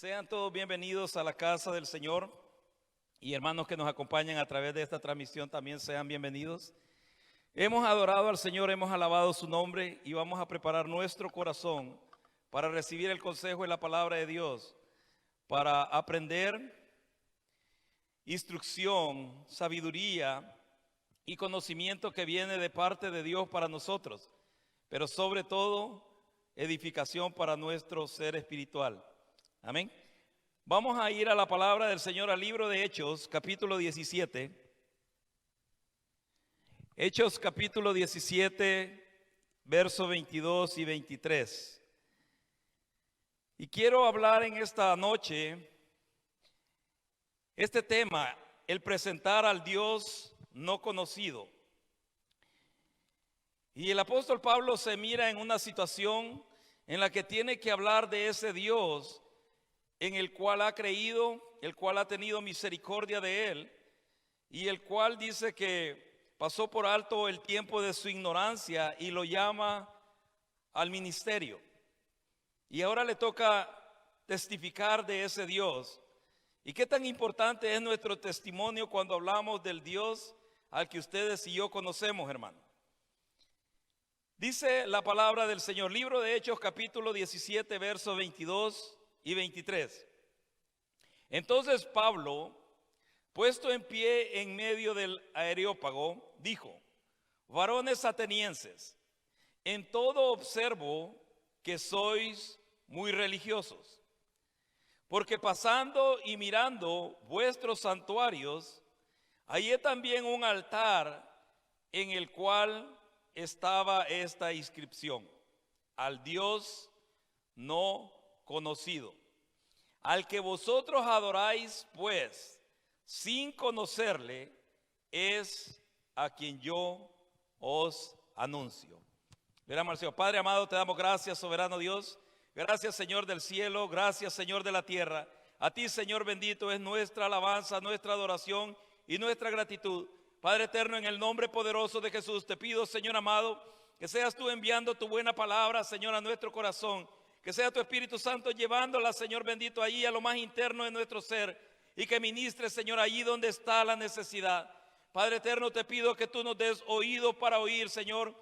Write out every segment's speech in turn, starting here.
Sean todos bienvenidos a la casa del Señor y hermanos que nos acompañan a través de esta transmisión también sean bienvenidos. Hemos adorado al Señor, hemos alabado su nombre y vamos a preparar nuestro corazón para recibir el consejo y la palabra de Dios, para aprender instrucción, sabiduría y conocimiento que viene de parte de Dios para nosotros, pero sobre todo edificación para nuestro ser espiritual. Amén. Vamos a ir a la palabra del Señor al libro de Hechos, capítulo 17. Hechos, capítulo 17, versos 22 y 23. Y quiero hablar en esta noche este tema, el presentar al Dios no conocido. Y el apóstol Pablo se mira en una situación en la que tiene que hablar de ese Dios en el cual ha creído, el cual ha tenido misericordia de él y el cual dice que pasó por alto el tiempo de su ignorancia y lo llama al ministerio. Y ahora le toca testificar de ese Dios. ¿Y qué tan importante es nuestro testimonio cuando hablamos del Dios al que ustedes y yo conocemos, hermano? Dice la palabra del Señor, libro de Hechos, capítulo 17, versos 22 y 23. Entonces Pablo, puesto en pie en medio del Areópago, dijo: varones atenienses, en todo observo que sois muy religiosos, porque pasando y mirando vuestros santuarios, hallé también un altar en el cual estaba esta inscripción: al Dios no conocido. Al que vosotros adoráis, pues, sin conocerle, es a quien yo os anuncio. Veramos al Señor. Padre amado, te damos gracias, soberano Dios. Gracias, Señor del cielo, gracias, Señor de la tierra. A ti, Señor bendito, es nuestra alabanza, nuestra adoración y nuestra gratitud. Padre eterno, en el nombre poderoso de Jesús, te pido, Señor amado, que seas tú enviando tu buena palabra, Señor, a nuestro corazón. Que sea tu Espíritu Santo llevándola, Señor bendito, allí a lo más interno de nuestro ser. Y que ministre, Señor, allí donde está la necesidad. Padre eterno, te pido que tú nos des oído para oír, Señor,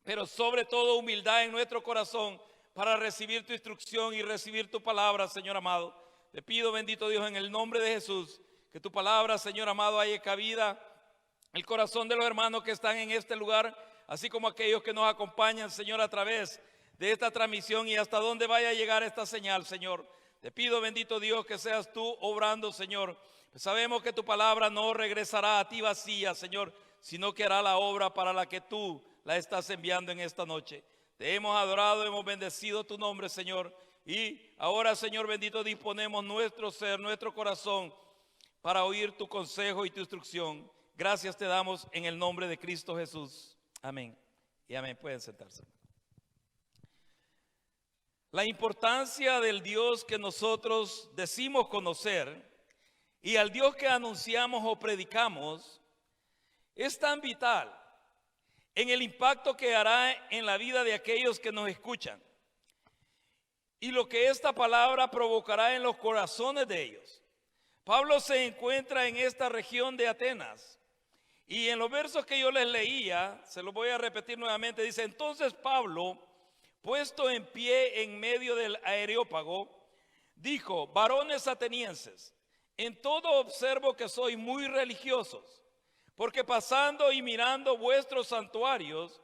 pero sobre todo humildad en nuestro corazón para recibir tu instrucción y recibir tu palabra, Señor amado. Te pido, bendito Dios, en el nombre de Jesús, que tu palabra, Señor amado, haya cabida el corazón de los hermanos que están en este lugar, así como aquellos que nos acompañan, Señor, a través de esta transmisión y hasta donde vaya a llegar esta señal, Señor. Te pido, bendito Dios, que seas tú obrando, Señor. Sabemos que tu palabra no regresará a ti vacía, Señor, sino que hará la obra para la que tú la estás enviando en esta noche. Te hemos adorado, hemos bendecido tu nombre, Señor. Y ahora, Señor bendito, disponemos nuestro ser, nuestro corazón para oír tu consejo y tu instrucción. Gracias te damos en el nombre de Cristo Jesús. Amén y amén. Pueden sentarse. La importancia del Dios que nosotros decimos conocer y al Dios que anunciamos o predicamos es tan vital en el impacto que hará en la vida de aquellos que nos escuchan y lo que esta palabra provocará en los corazones de ellos. Pablo se encuentra en esta región de Atenas y en los versos que yo les leía, se los voy a repetir nuevamente, dice: entonces Pablo, puesto en pie en medio del Areópago, dijo: varones atenienses, en todo observo que sois muy religiosos, porque pasando y mirando vuestros santuarios,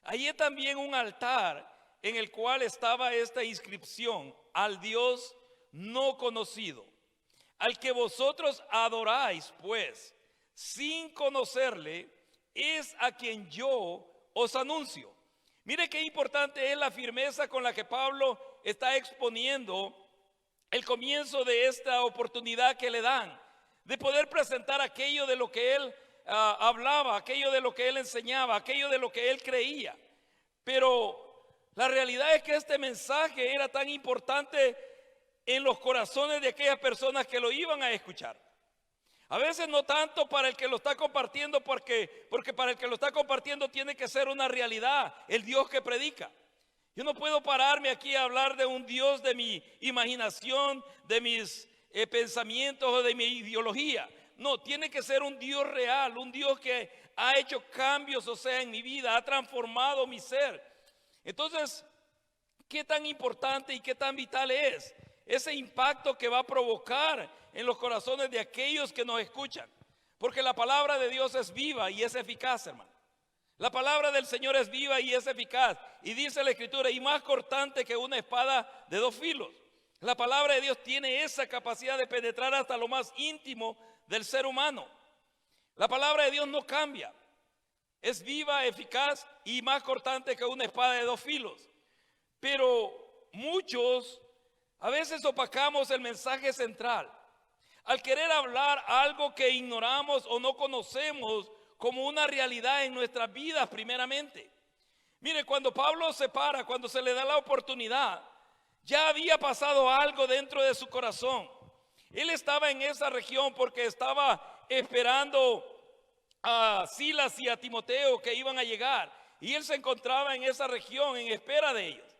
hallé también un altar en el cual estaba esta inscripción: al Dios no conocido. Al que vosotros adoráis, pues, sin conocerle, es a quien yo os anuncio. Mire qué importante es la firmeza con la que Pablo está exponiendo el comienzo de esta oportunidad que le dan, de poder presentar aquello de lo que él hablaba, aquello de lo que él enseñaba, aquello de lo que él creía. Pero la realidad es que este mensaje era tan importante en los corazones de aquellas personas que lo iban a escuchar. A veces no tanto para el que lo está compartiendo, porque para el que lo está compartiendo tiene que ser una realidad, el Dios que predica. Yo no puedo pararme aquí a hablar de un Dios de mi imaginación, de mis pensamientos o de mi ideología. No, tiene que ser un Dios real, un Dios que ha hecho cambios, o sea, en mi vida, ha transformado mi ser. Entonces, ¿qué tan importante y qué tan vital es ese impacto que va a provocar en los corazones de aquellos que nos escuchan? Porque la palabra de Dios es viva y es eficaz, hermano. La palabra del Señor es viva y es eficaz. Y dice la Escritura, y más cortante que una espada de 2 filos. La palabra de Dios tiene esa capacidad de penetrar hasta lo más íntimo del ser humano. La palabra de Dios no cambia. Es viva, eficaz y más cortante que una espada de 2 filos. Pero muchos a veces opacamos el mensaje central. Al querer hablar algo que ignoramos o no conocemos como una realidad en nuestras vidas primeramente. Mire, cuando Pablo se para, cuando se le da la oportunidad, ya había pasado algo dentro de su corazón. Él estaba en esa región porque estaba esperando a Silas y a Timoteo que iban a llegar. Y él se encontraba en esa región en espera de ellos.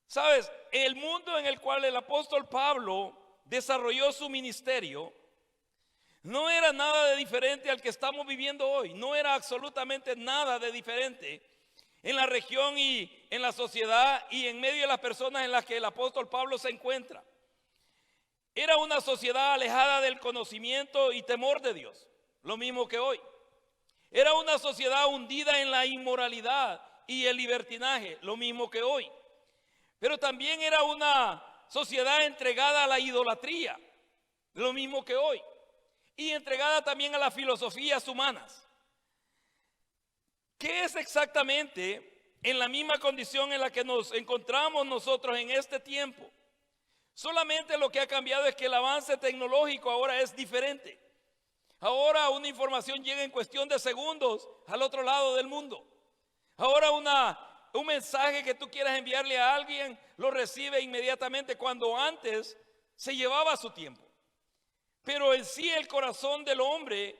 ¿Sabes? El mundo en el cual el apóstol Pablo desarrolló su ministerio no era nada de diferente al que estamos viviendo hoy. No era absolutamente nada de diferente en la región y en la sociedad y en medio de las personas en las que el apóstol Pablo se encuentra. Era una sociedad alejada del conocimiento y temor de Dios, lo mismo que hoy. Era una sociedad hundida en la inmoralidad y el libertinaje, lo mismo que hoy. Pero también era una sociedad entregada a la idolatría, lo mismo que hoy. Y entregada también a las filosofías humanas. ¿Qué es exactamente en la misma condición en la que nos encontramos nosotros en este tiempo? Solamente lo que ha cambiado es que el avance tecnológico ahora es diferente. Ahora una información llega en cuestión de segundos al otro lado del mundo. Ahora un mensaje que tú quieras enviarle a alguien lo recibe inmediatamente, cuando antes se llevaba su tiempo. Pero en sí el corazón del hombre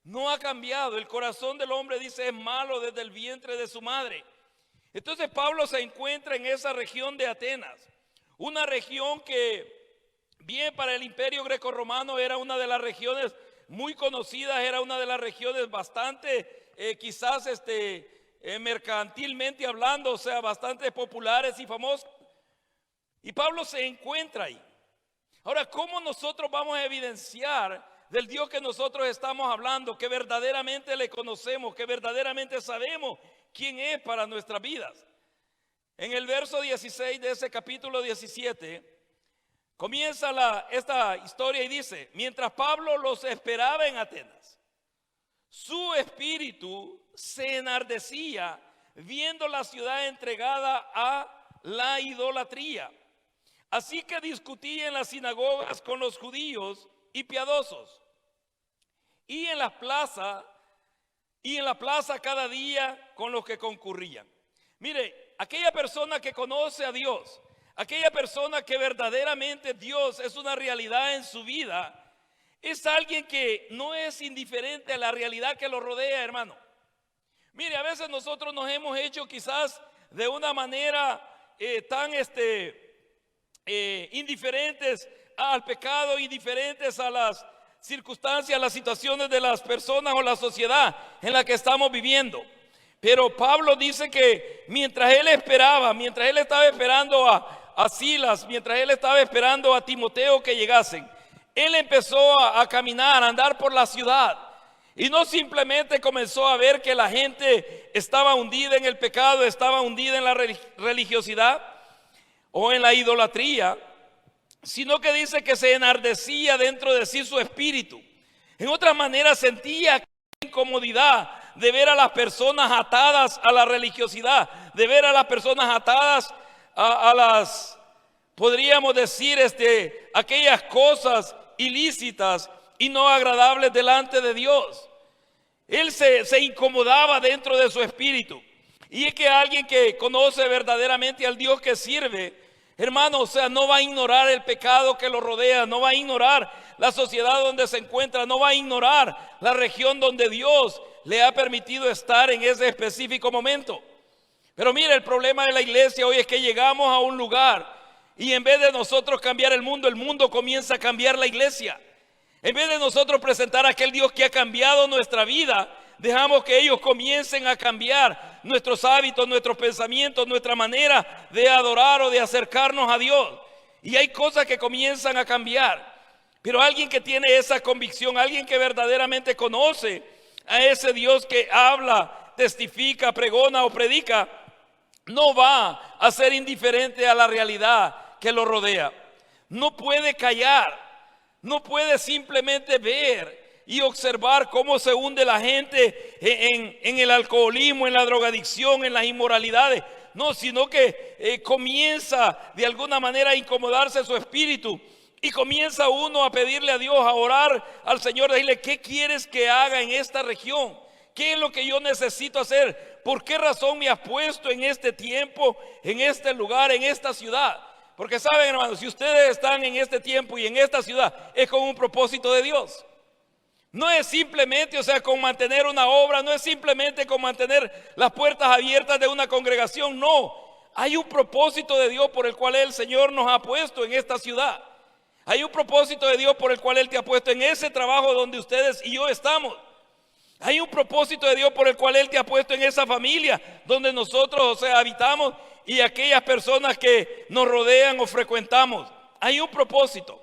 no ha cambiado. El corazón del hombre, dice, es malo desde el vientre de su madre. Entonces Pablo se encuentra en esa región de Atenas, una región que bien para el imperio grecorromano era una de las regiones muy conocidas, era una de las regiones bastante quizás mercantilmente hablando, o sea, bastante populares y famosas. Y Pablo se encuentra ahí. Ahora, ¿cómo nosotros vamos a evidenciar del Dios que nosotros estamos hablando, que verdaderamente le conocemos, que verdaderamente sabemos quién es para nuestras vidas? En el verso 16 de ese capítulo 17 comienza esta historia y dice: mientras Pablo los esperaba en Atenas, su espíritu se enardecía viendo la ciudad entregada a la idolatría. Así que discutía en las sinagogas con los judíos y piadosos, y en la plaza cada día con los que concurrían. Mire, aquella persona que conoce a Dios, aquella persona que verdaderamente Dios es una realidad en su vida, es alguien que no es indiferente a la realidad que lo rodea, hermano. Mire, a veces nosotros nos hemos hecho quizás de una manera tan indiferentes al pecado, indiferentes a las circunstancias, las situaciones de las personas o la sociedad en la que estamos viviendo. Pero Pablo dice que mientras él estaba esperando a Silas, mientras él estaba esperando a Timoteo que llegasen, él empezó a caminar, a andar por la ciudad. Y no simplemente comenzó a ver que la gente estaba hundida en el pecado, estaba hundida en la religiosidad o en la idolatría, sino que dice que se enardecía dentro de sí su espíritu. En otras maneras, sentía incomodidad de ver a las personas atadas a la religiosidad, de ver a las personas atadas a las, podríamos decir, aquellas cosas ilícitas y no agradables delante de Dios. Él se incomodaba dentro de su espíritu. Y es que alguien que conoce verdaderamente al Dios que sirve, hermano, o sea, no va a ignorar el pecado que lo rodea, no va a ignorar la sociedad donde se encuentra, no va a ignorar la región donde Dios le ha permitido estar en ese específico momento. Pero mira, el problema de la iglesia hoy es que llegamos a un lugar y en vez de nosotros cambiar el mundo comienza a cambiar la iglesia. En vez de nosotros presentar a aquel Dios que ha cambiado nuestra vida, dejamos que ellos comiencen a cambiar nuestros hábitos, nuestros pensamientos, nuestra manera de adorar o de acercarnos a Dios. Y hay cosas que comienzan a cambiar. Pero alguien que tiene esa convicción, alguien que verdaderamente conoce a ese Dios que habla, testifica, pregona o predica, no va a ser indiferente a la realidad que lo rodea. No puede callar, no puede simplemente ver y observar cómo se hunde la gente en el alcoholismo, en la drogadicción, en las inmoralidades. No, sino que comienza de alguna manera a incomodarse su espíritu y comienza uno a pedirle a Dios, a orar al Señor, a decirle: ¿qué quieres que haga en esta región? ¿Qué es lo que yo necesito hacer? ¿Por qué razón me has puesto en este tiempo, en este lugar, en esta ciudad? Porque saben, hermanos, si ustedes están en este tiempo y en esta ciudad, es con un propósito de Dios. No es simplemente, con mantener una obra, no es simplemente con mantener las puertas abiertas de una congregación, no. Hay un propósito de Dios por el cual el Señor nos ha puesto en esta ciudad. Hay un propósito de Dios por el cual Él te ha puesto en ese trabajo donde ustedes y yo estamos. Hay un propósito de Dios por el cual Él te ha puesto en esa familia donde nosotros, habitamos, y aquellas personas que nos rodean o frecuentamos. Hay un propósito.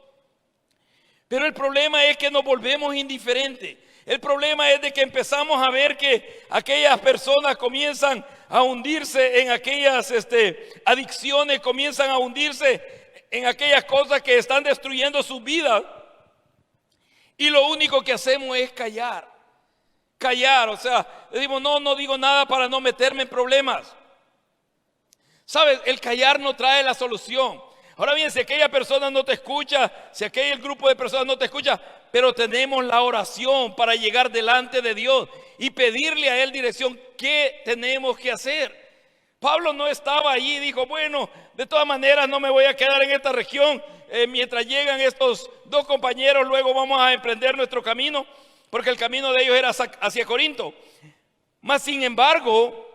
Pero el problema es que nos volvemos indiferentes. El problema es de que empezamos a ver que aquellas personas comienzan a hundirse en aquellas adicciones, comienzan a hundirse en aquellas cosas que están destruyendo sus vidas. Y lo único que hacemos es callar. Decimos: no digo nada para no meterme en problemas. ¿Sabes? El callar no trae la solución. Ahora bien, si aquella persona no te escucha, si aquel grupo de personas no te escucha, pero tenemos la oración para llegar delante de Dios y pedirle a Él dirección. ¿Qué tenemos que hacer? Pablo no estaba allí y dijo: bueno, de todas maneras no me voy a quedar en esta región. Mientras llegan estos dos compañeros, luego vamos a emprender nuestro camino, porque el camino de ellos era hacia Corinto. Mas sin embargo,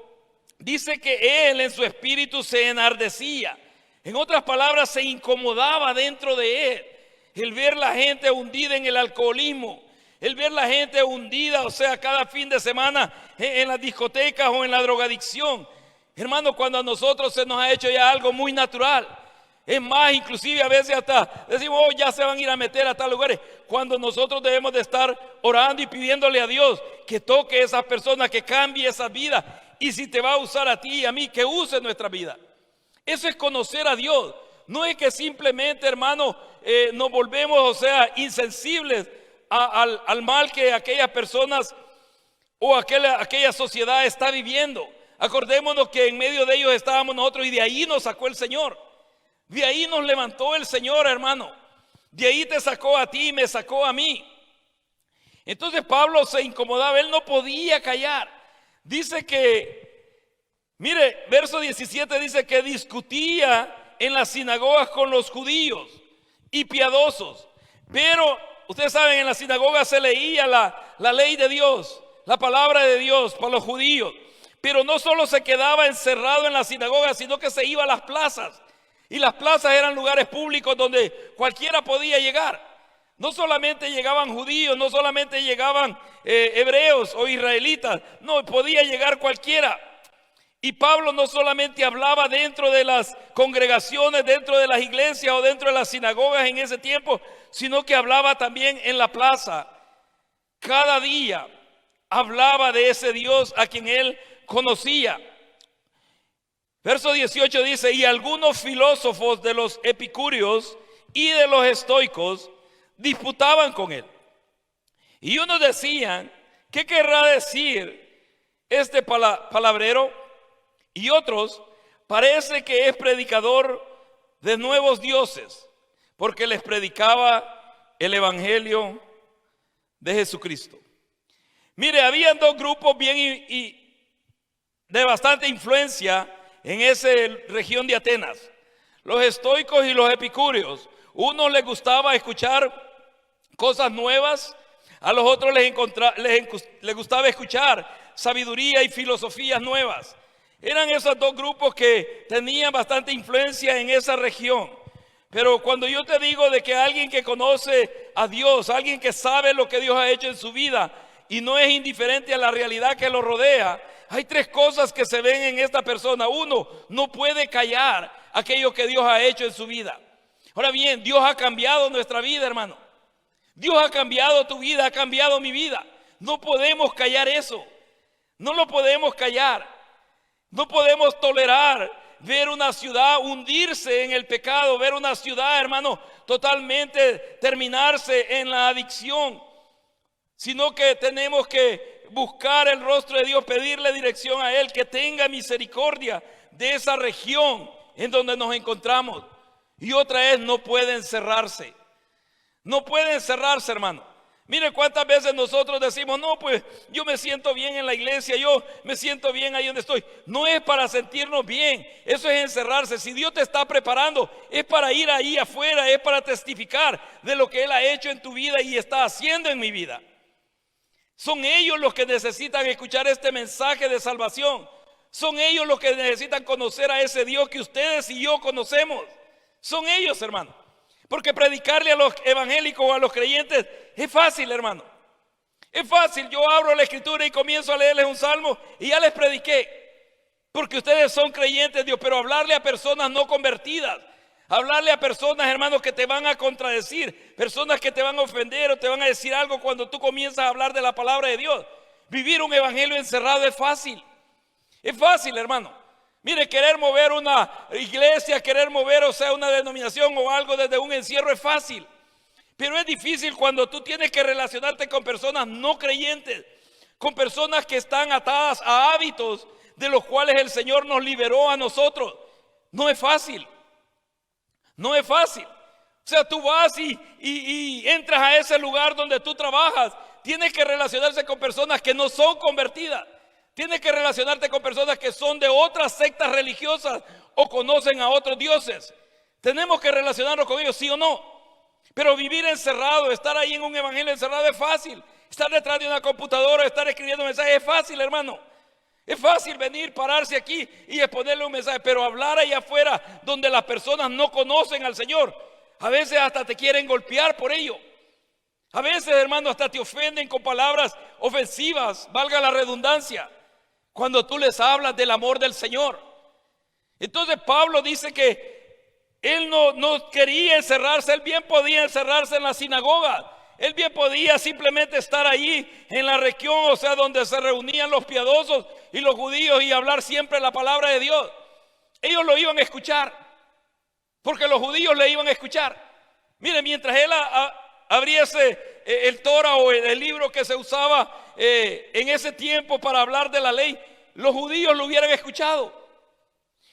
dice que él en su espíritu se enardecía. En otras palabras, se incomodaba dentro de él. El ver la gente hundida en el alcoholismo, el ver la gente hundida, cada fin de semana en las discotecas o en la drogadicción. Hermano, cuando a nosotros se nos ha hecho ya algo muy natural. Es más, inclusive a veces hasta decimos: ya se van a ir a meter a tal lugares. Cuando nosotros debemos de estar orando y pidiéndole a Dios que toque a esas personas, que cambie esa vida. Y si te va a usar a ti y a mí, que use nuestra vida. Eso es conocer a Dios. No es que simplemente, hermano, nos volvemos, insensibles al mal que aquellas personas o aquella sociedad está viviendo. Acordémonos que en medio de ellos estábamos nosotros y de ahí nos sacó el Señor. De ahí nos levantó el Señor, hermano. De ahí te sacó a ti y me sacó a mí. Entonces Pablo se incomodaba, él no podía callar. Dice que, mire, verso 17 dice que discutía en las sinagogas con los judíos y piadosos. Pero, ustedes saben, en la sinagoga se leía la ley de Dios, la palabra de Dios para los judíos. Pero no solo se quedaba encerrado en la sinagoga, sino que se iba a las plazas. Y las plazas eran lugares públicos donde cualquiera podía llegar. No solamente llegaban judíos, no solamente llegaban hebreos o israelitas, no, podía llegar cualquiera. Y Pablo no solamente hablaba dentro de las congregaciones, dentro de las iglesias o dentro de las sinagogas en ese tiempo, sino que hablaba también en la plaza. Cada día hablaba de ese Dios a quien él conocía. Verso 18 dice: y algunos filósofos de los epicúreos y de los estoicos disputaban con él. Y unos decían: ¿qué querrá decir este palabrero? Y otros: parece que es predicador de nuevos dioses, porque les predicaba el evangelio de Jesucristo. Mire, habían dos grupos bien y de bastante influencia en esa región de Atenas: los estoicos y los epicúreos. Unos les gustaba escuchar cosas nuevas, a los otros les gustaba escuchar sabiduría y filosofías nuevas. Eran esos dos grupos que tenían bastante influencia en esa región. Pero cuando yo te digo de que alguien que conoce a Dios, alguien que sabe lo que Dios ha hecho en su vida y no es indiferente a la realidad que lo rodea, hay tres cosas que se ven en esta persona. Uno, no puede callar aquello que Dios ha hecho en su vida. Ahora bien, Dios ha cambiado nuestra vida, hermano. Dios ha cambiado tu vida, ha cambiado mi vida. No podemos callar eso. No lo podemos callar. No podemos tolerar ver una ciudad hundirse en el pecado, ver una ciudad, hermano, totalmente terminarse en la adicción, sino que tenemos que buscar el rostro de Dios, pedirle dirección a Él, que tenga misericordia de esa región en donde nos encontramos. Y otra es, no pueden cerrarse. No pueden cerrarse, hermano. Mire cuántas veces nosotros decimos, no, pues yo me siento bien en la iglesia, yo me siento bien ahí donde estoy. No es para sentirnos bien, eso es encerrarse. Si Dios te está preparando, es para ir ahí afuera, es para testificar de lo que Él ha hecho en tu vida y está haciendo en mi vida. Son ellos los que necesitan escuchar este mensaje de salvación. Son ellos los que necesitan conocer a ese Dios que ustedes y yo conocemos. Son ellos, hermano. Porque predicarle a los evangélicos o a los creyentes es fácil, hermano. Es fácil. Yo abro la escritura y comienzo a leerles un salmo y ya les prediqué. Porque ustedes son creyentes de Dios. Pero hablarle a personas no convertidas, hablarle a personas, hermanos, que te van a contradecir, personas que te van a ofender o te van a decir algo cuando tú comienzas a hablar de la palabra de Dios. Vivir un evangelio encerrado es fácil. Es fácil, hermano. Mire, querer mover una iglesia, querer mover, o sea, una denominación o algo desde un encierro es fácil. Pero es difícil cuando tú tienes que relacionarte con personas no creyentes, con personas que están atadas a hábitos de los cuales el Señor nos liberó a nosotros. No es fácil. No es fácil. O sea, tú vas y entras a ese lugar donde tú trabajas. Tienes que relacionarse con personas que no son convertidas. Tienes que relacionarte con personas que son de otras sectas religiosas o conocen a otros dioses. Tenemos que relacionarnos con ellos, sí o no. Pero vivir encerrado, estar ahí en un evangelio encerrado es fácil. Estar detrás de una computadora, estar escribiendo mensajes es fácil, hermano. Es fácil venir, pararse aquí y exponerle un mensaje. Pero hablar ahí afuera donde las personas no conocen al Señor, a veces hasta te quieren golpear por ello. A veces, hermano, hasta te ofenden con palabras ofensivas, valga la redundancia, cuando tú les hablas del amor del Señor. Entonces Pablo dice que él no quería encerrarse. Él bien podía encerrarse en la sinagoga. Él bien podía simplemente estar ahí en la región, o sea, donde se reunían los piadosos y los judíos y hablar siempre la palabra de Dios. Ellos lo iban a escuchar, porque los judíos le iban a escuchar. Mire, mientras él abriese el Torah o el libro que se usaba en ese tiempo para hablar de la ley, los judíos lo hubieran escuchado.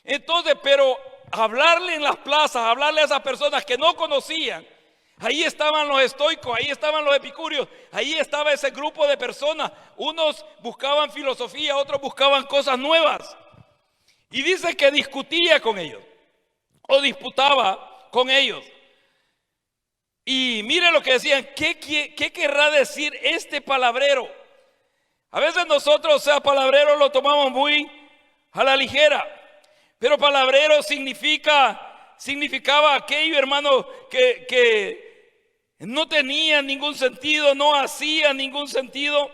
Entonces, pero hablarle en las plazas, hablarle a esas personas que no conocían, ahí estaban los estoicos, ahí estaban los epicúreos, ahí estaba ese grupo de personas. Unos buscaban filosofía, otros buscaban cosas nuevas. Y dice que discutía con ellos o disputaba con ellos. Y mire lo que decían, ¿qué querrá decir este palabrero? A veces nosotros, o sea, palabrero lo tomamos muy a la ligera. Pero palabrero significaba aquello, hermano, que no tenía ningún sentido, no hacía ningún sentido.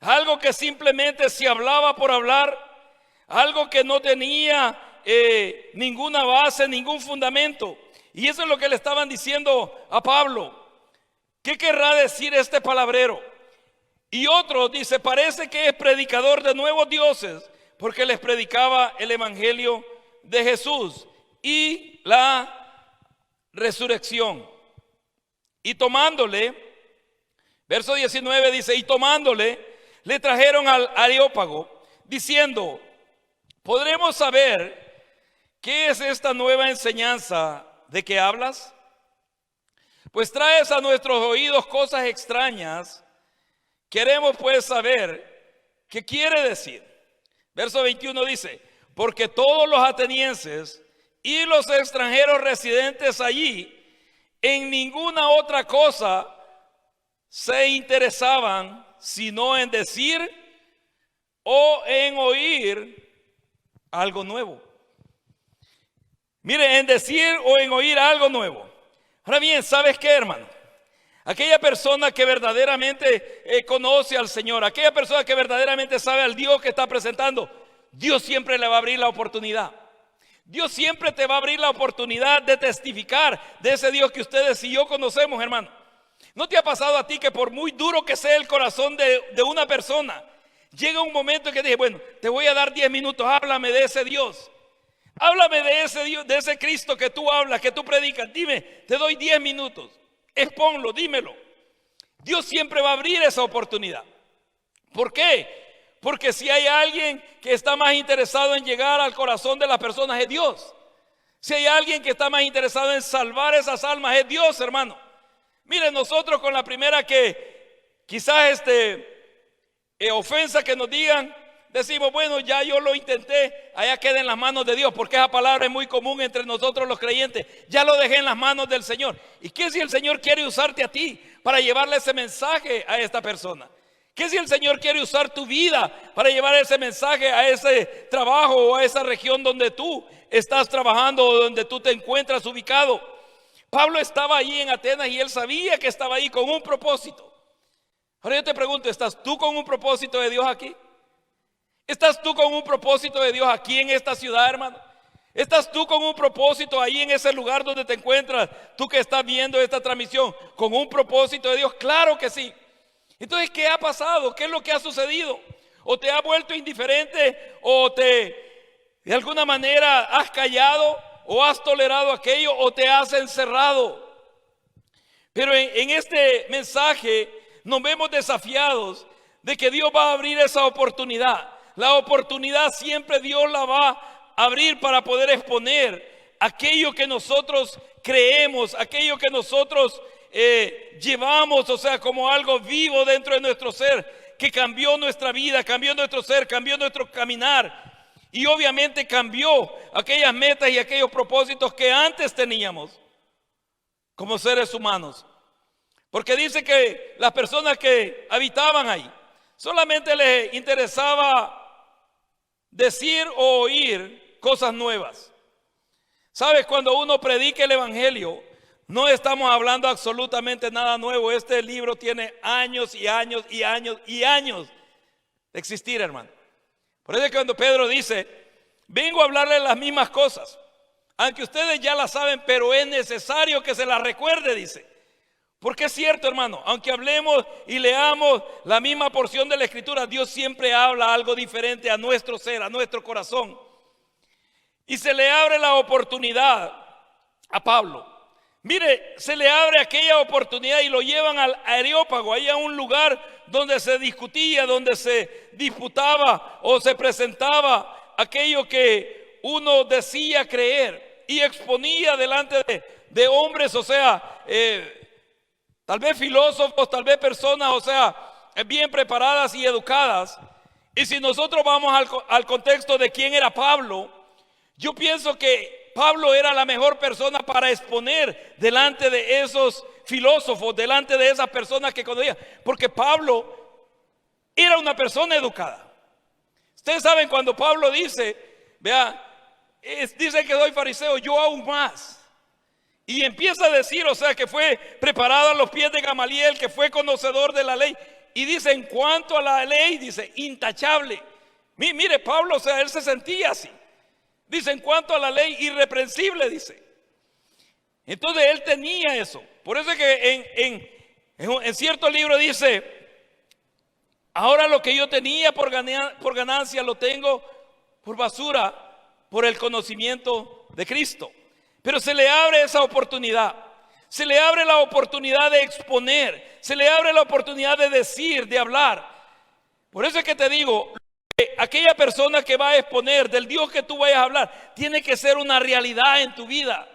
Algo que simplemente se hablaba por hablar, algo que no tenía ninguna base, ningún fundamento. Y eso es lo que le estaban diciendo a Pablo. ¿Qué querrá decir este palabrero? Y otro dice, parece que es predicador de nuevos dioses, porque les predicaba el evangelio de Jesús y la resurrección. Y tomándole, verso 19 dice, y tomándole, le trajeron al Areópago, diciendo, ¿podremos saber qué es esta nueva enseñanza de que hablas? Pues traes a nuestros oídos cosas extrañas. Queremos pues saber qué quiere decir. Verso 21 dice, porque todos los atenienses y los extranjeros residentes allí en ninguna otra cosa se interesaban sino en decir o en oír algo nuevo. Mire, en decir o en oír algo nuevo. Ahora bien, ¿sabes qué, hermano? Aquella persona que verdaderamente conoce al Señor, aquella persona que verdaderamente sabe al Dios que está presentando, Dios siempre le va a abrir la oportunidad. Dios siempre te va a abrir la oportunidad de testificar de ese Dios que ustedes y yo conocemos, hermano. ¿No te ha pasado a ti que por muy duro que sea el corazón de una persona, llega un momento en que dije, bueno, te voy a dar 10 minutos, háblame de ese Dios? Háblame de ese Dios, de ese Cristo que tú hablas, que tú predicas. Dime, te doy 10 minutos. Exponlo, dímelo. Dios siempre va a abrir esa oportunidad. ¿Por qué? Porque si hay alguien que está más interesado en llegar al corazón de las personas, es Dios. Si hay alguien que está más interesado en salvar esas almas, es Dios, hermano. Miren, nosotros con la primera que quizás ofensa que nos digan, decimos, bueno, ya yo lo intenté, allá queda en las manos de Dios, porque esa palabra es muy común entre nosotros los creyentes. Ya lo dejé en las manos del Señor. ¿Y qué si el Señor quiere usarte a ti para llevarle ese mensaje a esta persona? ¿Qué si el Señor quiere usar tu vida para llevar ese mensaje a ese trabajo o a esa región donde tú estás trabajando o donde tú te encuentras ubicado? Pablo estaba ahí en Atenas y él sabía que estaba ahí con un propósito. Ahora yo te pregunto, ¿estás tú con un propósito de Dios aquí? ¿Estás tú con un propósito de Dios aquí en esta ciudad, hermano? ¿Estás tú con un propósito ahí en ese lugar donde te encuentras? Tú que estás viendo esta transmisión, ¿con un propósito de Dios? Claro que sí. Entonces, ¿qué ha pasado? ¿Qué es lo que ha sucedido? ¿O te ha vuelto indiferente? ¿O de alguna manera has callado? ¿O has tolerado aquello? ¿O te has encerrado? Pero en este mensaje nos vemos desafiados de que Dios va a abrir esa oportunidad. La oportunidad siempre Dios la va a abrir para poder exponer aquello que nosotros creemos, aquello que nosotros llevamos, o sea, como algo vivo dentro de nuestro ser, que cambió nuestra vida, cambió nuestro ser, cambió nuestro caminar. Y obviamente cambió aquellas metas y aquellos propósitos que antes teníamos como seres humanos. Porque dice que las personas que habitaban ahí solamente les interesaba decir o oír cosas nuevas. ¿Sabes? Cuando uno predica el evangelio, no estamos hablando absolutamente nada nuevo. Este libro tiene años y años y años y años de existir, hermano. Por eso es que cuando Pedro dice, vengo a hablarles las mismas cosas, aunque ustedes ya las saben, pero es necesario que se las recuerde, dice. Porque es cierto, hermano, aunque hablemos y leamos la misma porción de la Escritura, Dios siempre habla algo diferente a nuestro ser, a nuestro corazón. Y se le abre la oportunidad a Pablo. Mire, se le abre aquella oportunidad y lo llevan al Areópago, ahí a un lugar donde se discutía, donde se disputaba o se presentaba aquello que uno decía creer y exponía delante de hombres, o sea, tal vez filósofos, tal vez personas, o sea, bien preparadas y educadas. Y si nosotros vamos al contexto de quién era Pablo, yo pienso que Pablo era la mejor persona para exponer delante de esos filósofos, delante de esas personas que conocían, porque Pablo era una persona educada. Ustedes saben cuando Pablo dice, vea, dice que soy fariseo, yo aún más. Y empieza a decir, o sea, que fue preparado a los pies de Gamaliel, que fue conocedor de la ley. Y dice, en cuanto a la ley, dice, intachable. Mire, Pablo, o sea, él se sentía así. Dice, en cuanto a la ley, irreprensible, dice. Entonces, él tenía eso. Por eso es que en cierto libro dice, ahora lo que yo tenía por ganancia, lo tengo por basura, por el conocimiento de Cristo. Pero se le abre esa oportunidad. Se le abre la oportunidad de exponer. Se le abre la oportunidad de decir, de hablar. Por eso es que te digo, aquella persona que va a exponer del Dios que tú vayas a hablar, tiene que ser una realidad en tu vida.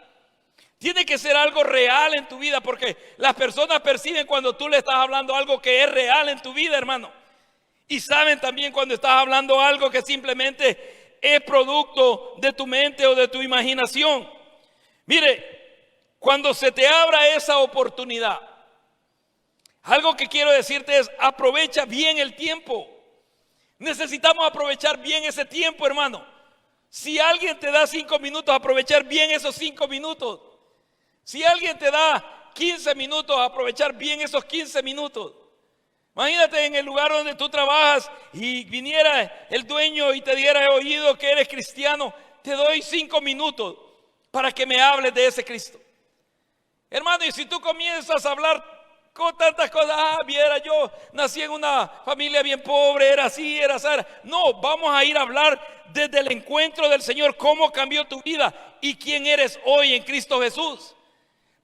Tiene que ser algo real en tu vida, porque las personas perciben cuando tú le estás hablando algo que es real en tu vida, hermano. Y saben también cuando estás hablando algo que simplemente es producto de tu mente o de tu imaginación. Mire, cuando se te abra esa oportunidad, algo que quiero decirte es, aprovecha bien el tiempo. Necesitamos aprovechar bien ese tiempo, hermano. Si alguien te da 5 minutos, aprovechar bien esos 5 minutos. Si alguien te da 15 minutos, aprovechar bien esos 15 minutos. Imagínate en el lugar donde tú trabajas y viniera el dueño y te diera oído que eres cristiano. Te doy 5 minutos para que me hables de ese Cristo. Hermano, y si tú comienzas a hablar con tantas cosas, viera, yo nací en una familia bien pobre, era así, era así. No, vamos a ir a hablar desde el encuentro del Señor, cómo cambió tu vida y quién eres hoy en Cristo Jesús.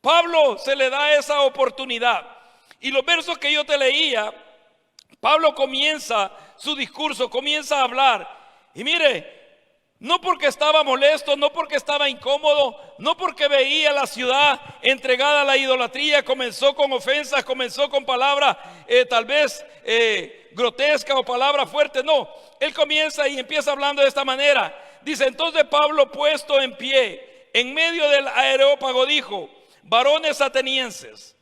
Pablo se le da esa oportunidad. Y los versos que yo te leía, Pablo comienza su discurso, comienza a hablar. Y mire, no porque estaba molesto, no porque estaba incómodo, no porque veía la ciudad entregada a la idolatría, comenzó con ofensas, comenzó con palabras tal vez grotescas o palabras fuertes. No, él comienza y empieza hablando de esta manera. Dice, entonces Pablo, puesto en pie en medio del Areópago, dijo: varones atenienses,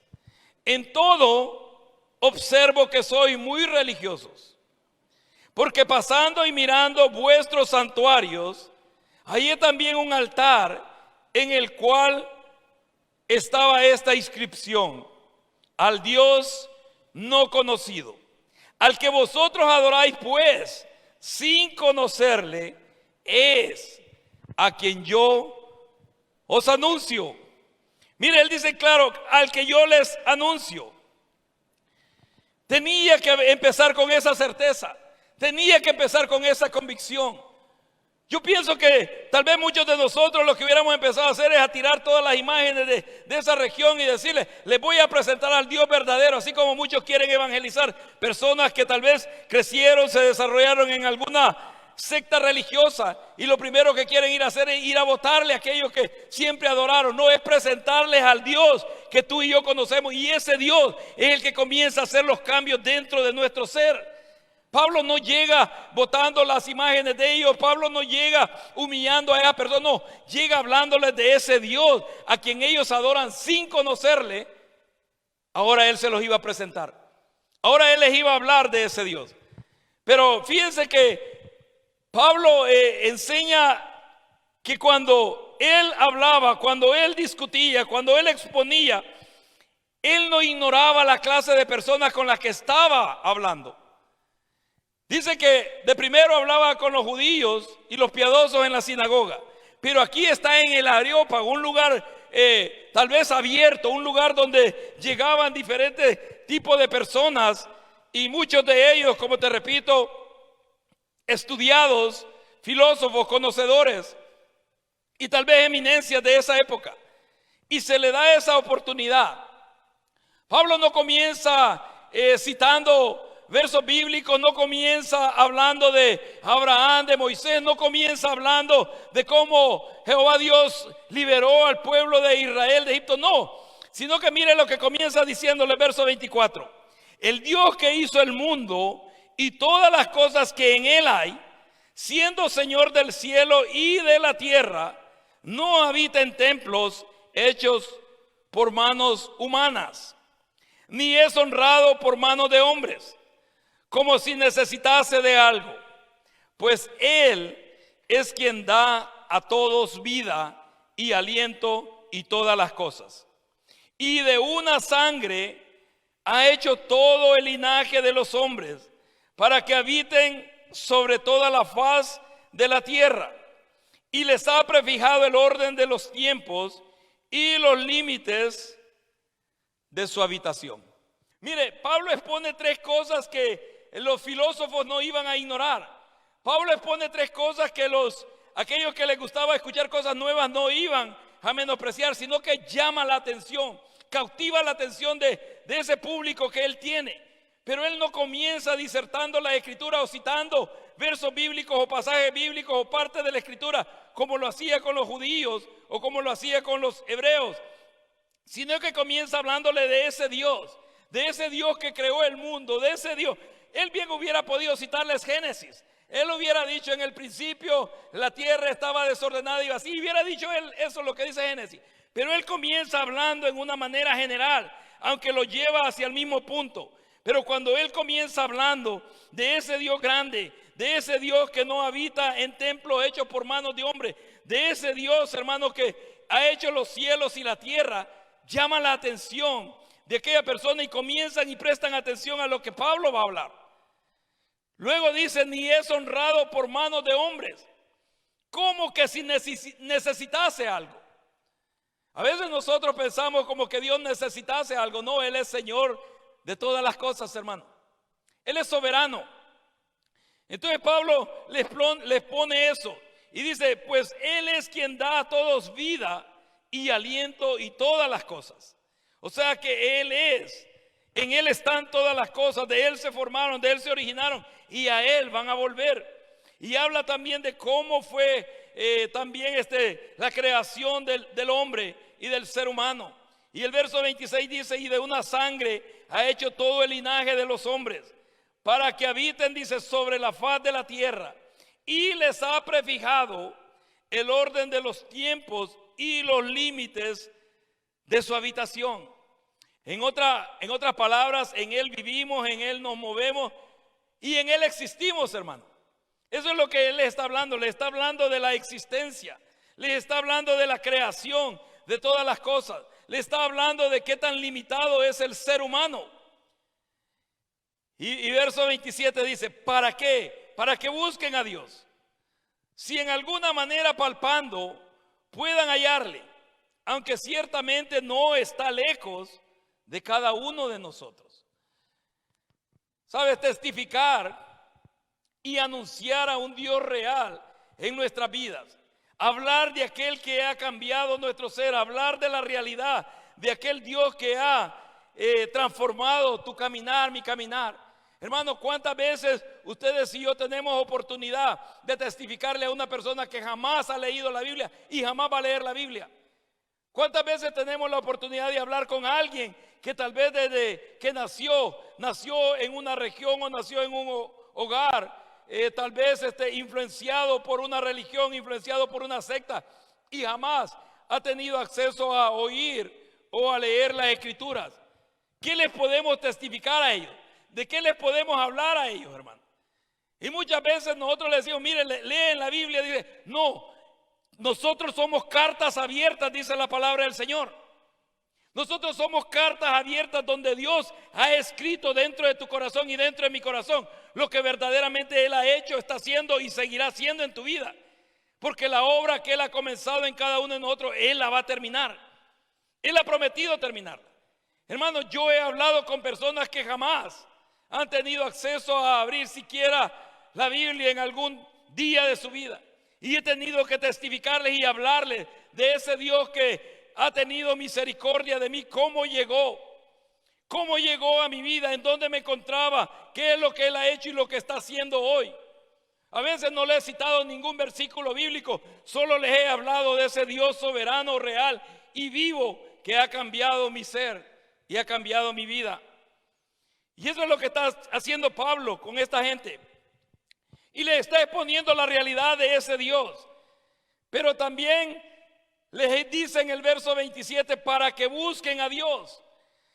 en todo observo que sois muy religiosos, porque pasando y mirando vuestros santuarios, hallé también un altar en el cual estaba esta inscripción: al Dios no conocido, al que vosotros adoráis, pues sin conocerle, es a quien yo os anuncio. Mire, él dice claro, al que yo les anuncio. Tenía que empezar con esa certeza, tenía que empezar con esa convicción. Yo pienso que tal vez muchos de nosotros lo que hubiéramos empezado a hacer es a tirar todas las imágenes de esa región y decirles, les voy a presentar al Dios verdadero, así como muchos quieren evangelizar personas que tal vez crecieron, se desarrollaron en alguna secta religiosa y lo primero que quieren ir a hacer es ir a votarle a aquellos que siempre adoraron. No, es presentarles al Dios que tú y yo conocemos, y ese Dios es el que comienza a hacer los cambios dentro de nuestro ser. Pablo no llega botando las imágenes de ellos, Pablo no llega humillando a esa persona, no, llega hablándoles de ese Dios a quien ellos adoran sin conocerle. Ahora él se los iba a presentar, ahora él les iba a hablar de ese Dios. Pero fíjense que Pablo enseña que cuando él hablaba, cuando él discutía, cuando él exponía, él no ignoraba la clase de personas con las que estaba hablando. Dice que de primero hablaba con los judíos y los piadosos en la sinagoga, pero aquí está en el Areópago, un lugar tal vez abierto, un lugar donde llegaban diferentes tipos de personas, y muchos de ellos, como te repito, estudiados, filósofos, conocedores y tal vez eminencias de esa época. Y se le da esa oportunidad. Pablo no comienza citando versos bíblicos, no comienza hablando de Abraham, de Moisés, no comienza hablando de cómo Jehová Dios liberó al pueblo de Israel de Egipto, no, sino que mire lo que comienza diciéndole, verso 24: el Dios que hizo el mundo y todas las cosas que en él hay, siendo Señor del cielo y de la tierra, no habita en templos hechos por manos humanas, ni es honrado por manos de hombres, como si necesitase de algo, pues él es quien da a todos vida y aliento y todas las cosas. Y de una sangre ha hecho todo el linaje de los hombres, para que habiten sobre toda la faz de la tierra, y les ha prefijado el orden de los tiempos y los límites de su habitación. Mire, Pablo expone 3 cosas que los filósofos no iban a ignorar. Pablo expone 3 cosas que aquellos que les gustaba escuchar cosas nuevas no iban a menospreciar, sino que llama la atención, cautiva la atención de ese público que él tiene. Pero él no comienza disertando la escritura o citando versos bíblicos o pasajes bíblicos o parte de la escritura como lo hacía con los judíos o como lo hacía con los hebreos, sino que comienza hablándole de ese Dios que creó el mundo, de ese Dios. Él bien hubiera podido citarles Génesis. Él hubiera dicho: en el principio la tierra estaba desordenada y vacía. Y hubiera dicho él eso, lo que dice Génesis. Pero él comienza hablando en una manera general, aunque lo lleva hacia el mismo punto. Pero cuando él comienza hablando de ese Dios grande, de ese Dios que no habita en templos hechos por manos de hombres, de ese Dios, hermano, que ha hecho los cielos y la tierra, llama la atención de aquella persona y comienzan y prestan atención a lo que Pablo va a hablar. Luego dice, ni es honrado por manos de hombres. Como que si necesitase algo. A veces nosotros pensamos como que Dios necesitase algo. No, Él es Señor de todas las cosas, hermano. Él es soberano. Entonces Pablo les pone eso. Y dice, pues Él es quien da a todos vida y aliento y todas las cosas. O sea que Él es. En Él están todas las cosas. De Él se formaron, de Él se originaron. Y a Él van a volver. Y habla también de cómo fue también la creación del hombre y del ser humano. Y el verso 26 dice, y de una sangre ha hecho todo el linaje de los hombres, para que habiten, dice, sobre la faz de la tierra. Y les ha prefijado el orden de los tiempos y los límites de su habitación. En otras palabras, en Él vivimos, en Él nos movemos y en Él existimos, hermano. Eso es lo que Él le está hablando. Le está hablando de la existencia. Le está hablando de la creación de todas las cosas. Le está hablando de qué tan limitado es el ser humano. Y verso 27 dice, ¿para qué? Para que busquen a Dios. Si en alguna manera palpando puedan hallarle, aunque ciertamente no está lejos de cada uno de nosotros. ¿Sabes? Testificar y anunciar a un Dios real en nuestras vidas. Hablar de aquel que ha cambiado nuestro ser. Hablar de la realidad de aquel Dios que ha transformado tu caminar, mi caminar. Hermano, ¿cuántas veces ustedes y yo tenemos oportunidad de testificarle a una persona que jamás ha leído la Biblia y jamás va a leer la Biblia? ¿Cuántas veces tenemos la oportunidad de hablar con alguien que tal vez desde que nació en una región o nació en un hogar, tal vez influenciado por una religión, influenciado por una secta, y jamás ha tenido acceso a oír o a leer las escrituras? ¿Qué les podemos testificar a ellos? ¿De qué les podemos hablar a ellos, hermano? Y muchas veces nosotros les decimos, miren, leen la Biblia. Dice, no, nosotros somos cartas abiertas, dice la palabra del Señor. Nosotros somos cartas abiertas donde Dios ha escrito dentro de tu corazón y dentro de mi corazón lo que verdaderamente Él ha hecho, está haciendo y seguirá haciendo en tu vida. Porque la obra que Él ha comenzado en cada uno de nosotros, Él la va a terminar. Él ha prometido terminarla. Hermano, yo he hablado con personas que jamás han tenido acceso a abrir siquiera la Biblia en algún día de su vida. Y he tenido que testificarles y hablarles de ese Dios que ha tenido misericordia de mí. ¿Cómo llegó a mi vida? ¿En dónde me encontraba? ¿Qué es lo que Él ha hecho y lo que está haciendo hoy? A veces no le he citado ningún versículo bíblico. Solo les he hablado de ese Dios soberano, real y vivo que ha cambiado mi ser y ha cambiado mi vida. Y eso es lo que está haciendo Pablo con esta gente. Y le está exponiendo la realidad de ese Dios. Pero también les dice en el verso 27, para que busquen a Dios.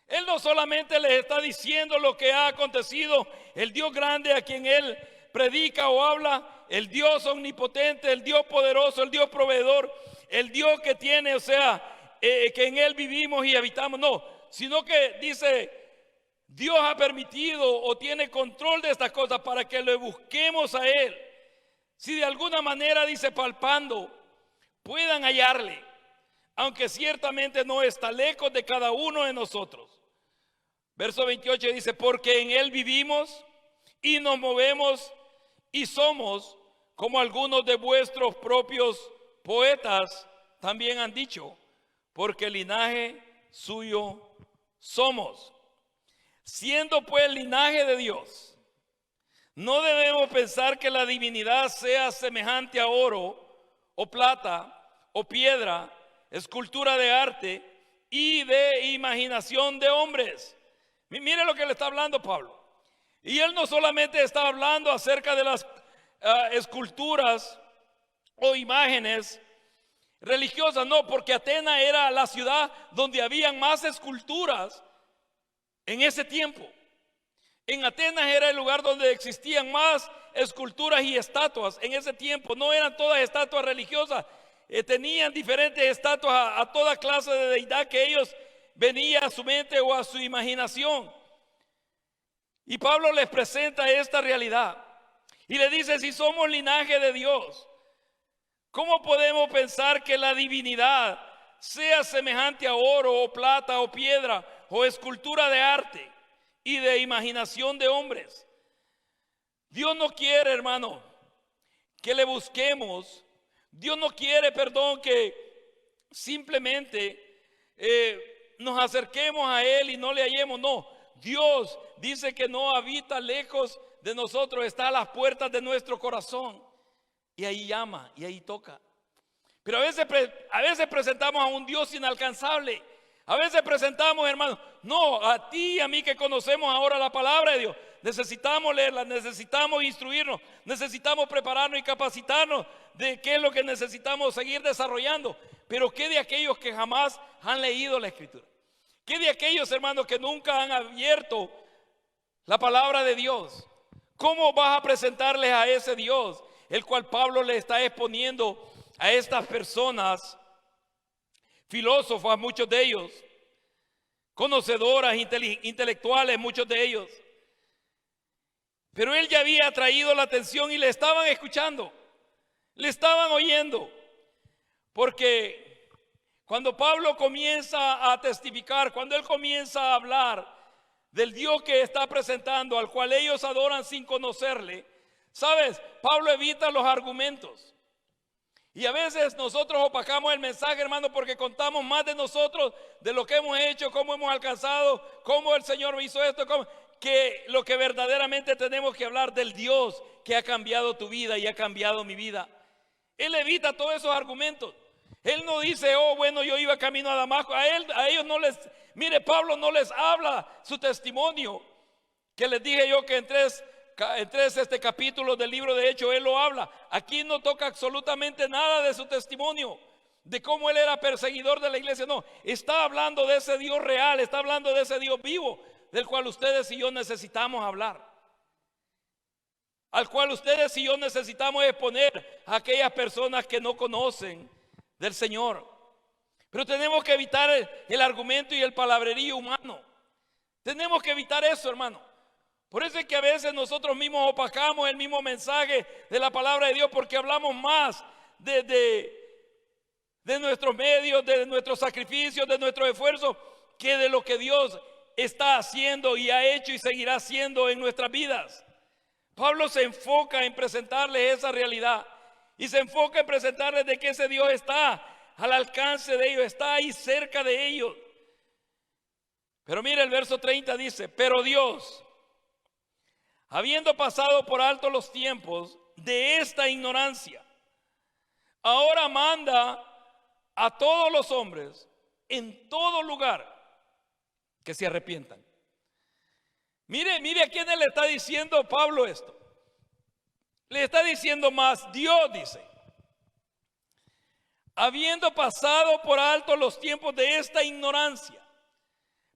Él no solamente les está diciendo lo que ha acontecido, el Dios grande a quien Él predica o habla, el Dios omnipotente, el Dios poderoso, el Dios proveedor, el Dios que tiene, o sea, que en Él vivimos y habitamos. No, sino que dice, Dios ha permitido o tiene control de estas cosas para que le busquemos a Él. Si de alguna manera, dice, palpando, puedan hallarle, aunque ciertamente no está lejos de cada uno de nosotros. Verso 28 dice, porque en Él vivimos y nos movemos y somos, como algunos de vuestros propios poetas también han dicho, porque linaje suyo somos. Siendo pues linaje de Dios, no debemos pensar que la divinidad sea semejante a oro o plata o piedra, escultura de arte y de imaginación de hombres. Mire lo que le está hablando Pablo. Y él no solamente está hablando acerca de las esculturas o imágenes religiosas, no, porque Atenas era la ciudad donde habían más esculturas en ese tiempo. En Atenas era el lugar donde existían más esculturas y estatuas. En ese tiempo no eran todas estatuas religiosas, tenían diferentes estatuas a toda clase de deidad que ellos venía a su mente o a su imaginación. Y Pablo les presenta esta realidad y le dice: si somos linaje de Dios, ¿cómo podemos pensar que la divinidad sea semejante a oro o plata o piedra o escultura de arte y de imaginación de hombres? Dios no quiere, hermano, que le busquemos. Dios no quiere, que simplemente nos acerquemos a Él y no le hallemos. No, Dios dice que no habita lejos de nosotros, está a las puertas de nuestro corazón. Y ahí llama y ahí toca. Pero a veces presentamos a un Dios inalcanzable. A veces presentamos, hermano, no, a ti y a mí que conocemos ahora la palabra de Dios. Necesitamos leerla, necesitamos instruirnos, necesitamos prepararnos y capacitarnos de qué es lo que necesitamos seguir desarrollando. Pero ¿qué de aquellos que jamás han leído la Escritura? ¿Qué de aquellos, hermanos, que nunca han abierto la palabra de Dios? ¿Cómo vas a presentarles a ese Dios, el cual Pablo le está exponiendo a estas personas, filósofas, muchos de ellos, conocedoras, intelectuales, muchos de ellos? Pero él ya había atraído la atención y le estaban escuchando, le estaban oyendo, porque cuando Pablo comienza a testificar, cuando él comienza a hablar del Dios que está presentando, al cual ellos adoran sin conocerle, ¿sabes? Pablo evita los argumentos. Y a veces nosotros opacamos el mensaje, hermano, porque contamos más de nosotros, de lo que hemos hecho, cómo hemos alcanzado, cómo el Señor hizo esto, que lo que verdaderamente tenemos que hablar del Dios que ha cambiado tu vida y ha cambiado mi vida. Él evita todos esos argumentos. Él no dice: oh, bueno, yo iba camino a Damasco. A ellos no les, mire, Pablo no les habla su testimonio, que les dije yo que en tres capítulos del libro de Hechos él lo habla. Aquí no toca absolutamente nada de su testimonio, de cómo él era perseguidor de la iglesia. No, está hablando de ese Dios real, está hablando de ese Dios vivo, del cual ustedes y yo necesitamos hablar, al cual ustedes y yo necesitamos exponer a aquellas personas que no conocen del Señor. Pero tenemos que evitar el argumento y el palabrerío humano. Tenemos que evitar eso, hermano. Por eso es que a veces nosotros mismos opacamos el mismo mensaje de la palabra de Dios, porque hablamos más de nuestros medios, de nuestros sacrificios, de nuestros esfuerzos, que de lo que Dios está haciendo y ha hecho y seguirá haciendo en nuestras vidas. Pablo se enfoca en presentarles esa realidad y se enfoca en presentarles de que ese Dios está al alcance de ellos, está ahí cerca de ellos. Pero mira, el verso 30 dice: pero Dios, habiendo pasado por alto los tiempos de esta ignorancia, ahora manda a todos los hombres en todo lugar que se arrepientan. Mire a quién le está diciendo Pablo esto. Le está diciendo más, Dios dice: habiendo pasado por alto los tiempos de esta ignorancia.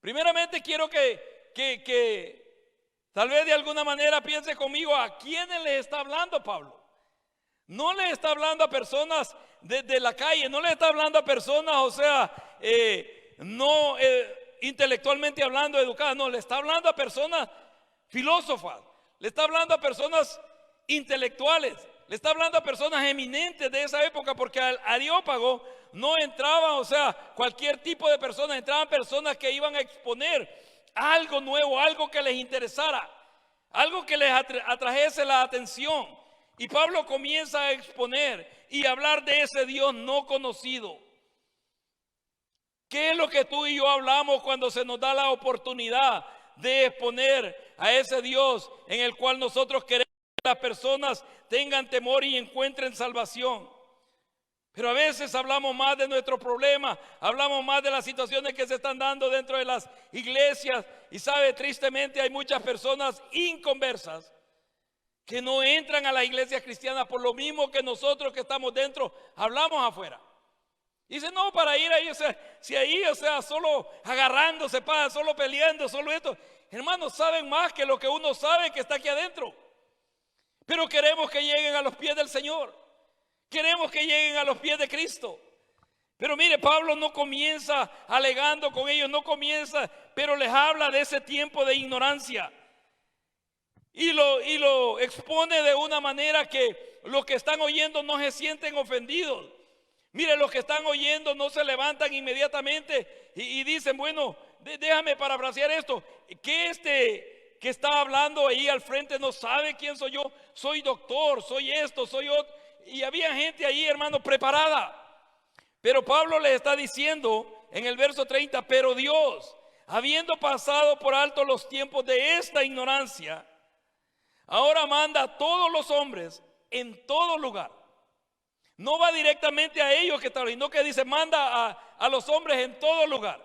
Primeramente quiero que tal vez de alguna manera piense conmigo a quiénes le está hablando Pablo. No le está hablando a personas de la calle, no le está hablando a personas, o sea, no intelectualmente hablando, educadas, no, le está hablando a personas filósofas, le está hablando a personas intelectuales, le está hablando a personas eminentes de esa época, porque al Areópago no entraban, o sea, cualquier tipo de personas, entraban personas que iban a exponer algo nuevo, algo que les interesara, algo que les atrajese la atención. Y Pablo comienza a exponer y hablar de ese Dios no conocido. ¿Qué es lo que tú y yo hablamos cuando se nos da la oportunidad de exponer a ese Dios en el cual nosotros queremos que las personas tengan temor y encuentren salvación? Pero a veces hablamos más de nuestros problemas, hablamos más de las situaciones que se están dando dentro de las iglesias. Y sabe, tristemente hay muchas personas inconversas que no entran a las iglesias cristianas por lo mismo que nosotros que estamos dentro hablamos afuera. Dice, no, para ir ahí, o sea, si ahí, o sea, solo agarrándose, solo peleando, solo esto. Hermanos, saben más que lo que uno sabe que está aquí adentro. Pero queremos que lleguen a los pies del Señor. Queremos que lleguen a los pies de Cristo. Pero mire, Pablo no comienza alegando con ellos, no comienza, pero les habla de ese tiempo de ignorancia. Y lo expone de una manera que los que están oyendo no se sienten ofendidos. Mire, los que están oyendo no se levantan inmediatamente y dicen, bueno, déjame parafrasear esto, que que está hablando ahí al frente no sabe quién soy yo, soy doctor, soy esto, soy otro. Y había gente ahí, hermano, preparada. Pero Pablo les está diciendo en el verso 30, pero Dios, habiendo pasado por alto los tiempos de esta ignorancia, ahora manda a todos los hombres en todo lugar. No va directamente a ellos que están, sino que dice, manda a los hombres en todo lugar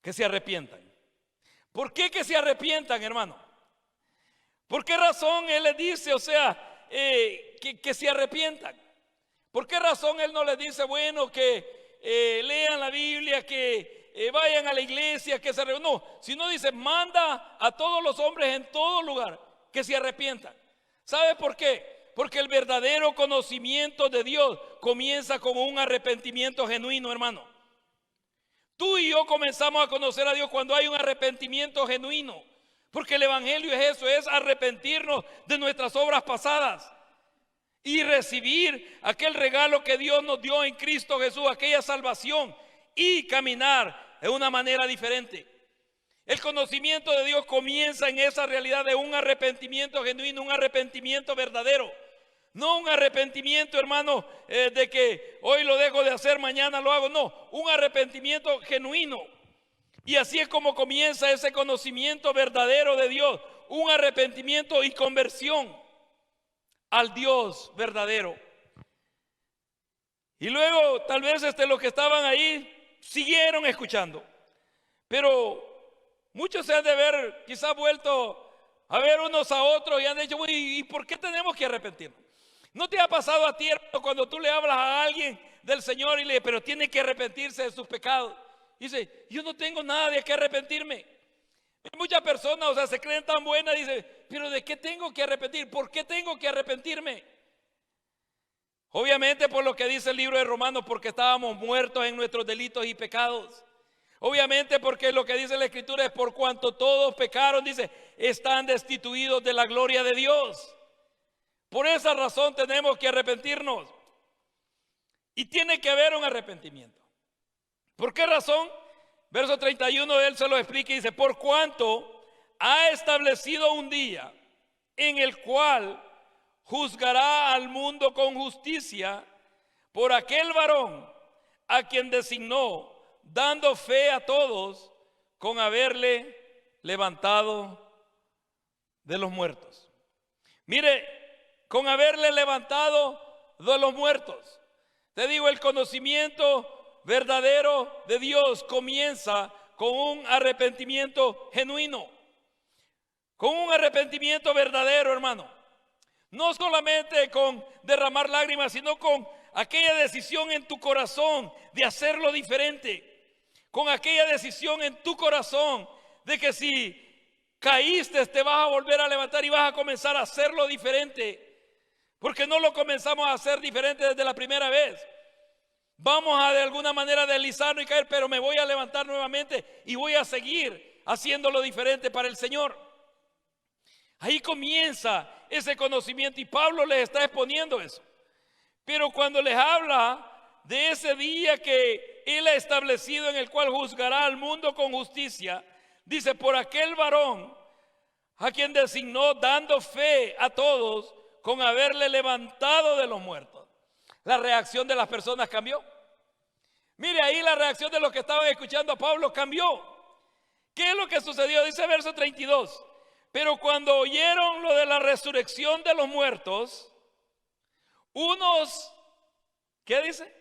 que se arrepientan. ¿Por qué que se arrepientan, hermano? ¿Por qué razón Él les dice, o sea, que se arrepientan? ¿Por qué razón Él no les dice, bueno, que lean la Biblia, que vayan a la iglesia, que se reúnan? No, sino dice, manda a todos los hombres en todo lugar que se arrepientan. ¿Sabe por qué? Porque el verdadero conocimiento de Dios comienza con un arrepentimiento genuino, hermano. Tú y yo comenzamos a conocer a Dios cuando hay un arrepentimiento genuino. Porque el evangelio es eso, es arrepentirnos de nuestras obras pasadas y recibir aquel regalo que Dios nos dio en Cristo Jesús, aquella salvación, y caminar de una manera diferente. El conocimiento de Dios comienza en esa realidad de un arrepentimiento genuino, un arrepentimiento verdadero. No un arrepentimiento, hermano, de que hoy lo dejo de hacer, mañana lo hago. No, un arrepentimiento genuino. Y así es como comienza ese conocimiento verdadero de Dios. Un arrepentimiento y conversión al Dios verdadero. Y luego tal vez los que estaban ahí siguieron escuchando. Pero muchos se han de haber quizás vuelto a ver unos a otros y han dicho, ¿y por qué tenemos que arrepentirnos? ¿No te ha pasado a ti, hermano, cuando tú le hablas a alguien del Señor y le dices, pero tiene que arrepentirse de sus pecados? Dice, yo no tengo nada de qué arrepentirme. Muchas personas, o sea, se creen tan buenas, dicen, pero ¿de qué tengo que arrepentir? ¿Por qué tengo que arrepentirme? Obviamente por lo que dice el libro de Romanos, porque estábamos muertos en nuestros delitos y pecados. Obviamente porque lo que dice la Escritura es por cuanto todos pecaron, dice, están destituidos de la gloria de Dios. Por esa razón tenemos que arrepentirnos. Y tiene que haber un arrepentimiento. ¿Por qué razón? Verso 31 él se lo explica y dice, por cuanto ha establecido un día en el cual juzgará al mundo con justicia por aquel varón a quien designó, dando fe a todos con haberle levantado de los muertos. Mire, con haberle levantado de los muertos. Te digo, el conocimiento verdadero de Dios comienza con un arrepentimiento genuino, con un arrepentimiento verdadero, hermano. No solamente con derramar lágrimas, sino con aquella decisión en tu corazón de hacerlo diferente, con aquella decisión en tu corazón de que si caíste te vas a volver a levantar y vas a comenzar a hacerlo diferente, porque no lo comenzamos a hacer diferente desde la primera vez. Vamos a de alguna manera deslizarnos y caer, pero me voy a levantar nuevamente y voy a seguir haciéndolo diferente para el Señor. Ahí comienza ese conocimiento y Pablo les está exponiendo eso. Pero cuando les habla de ese día que Él ha establecido en el cual juzgará al mundo con justicia, dice, por aquel varón a quien designó, dando fe a todos con haberle levantado de los muertos. La reacción de las personas cambió. Mire, ahí la reacción de los que estaban escuchando a Pablo cambió. ¿Qué es lo que sucedió? Dice verso 32. Pero cuando oyeron lo de la resurrección de los muertos, unos, ¿qué dice?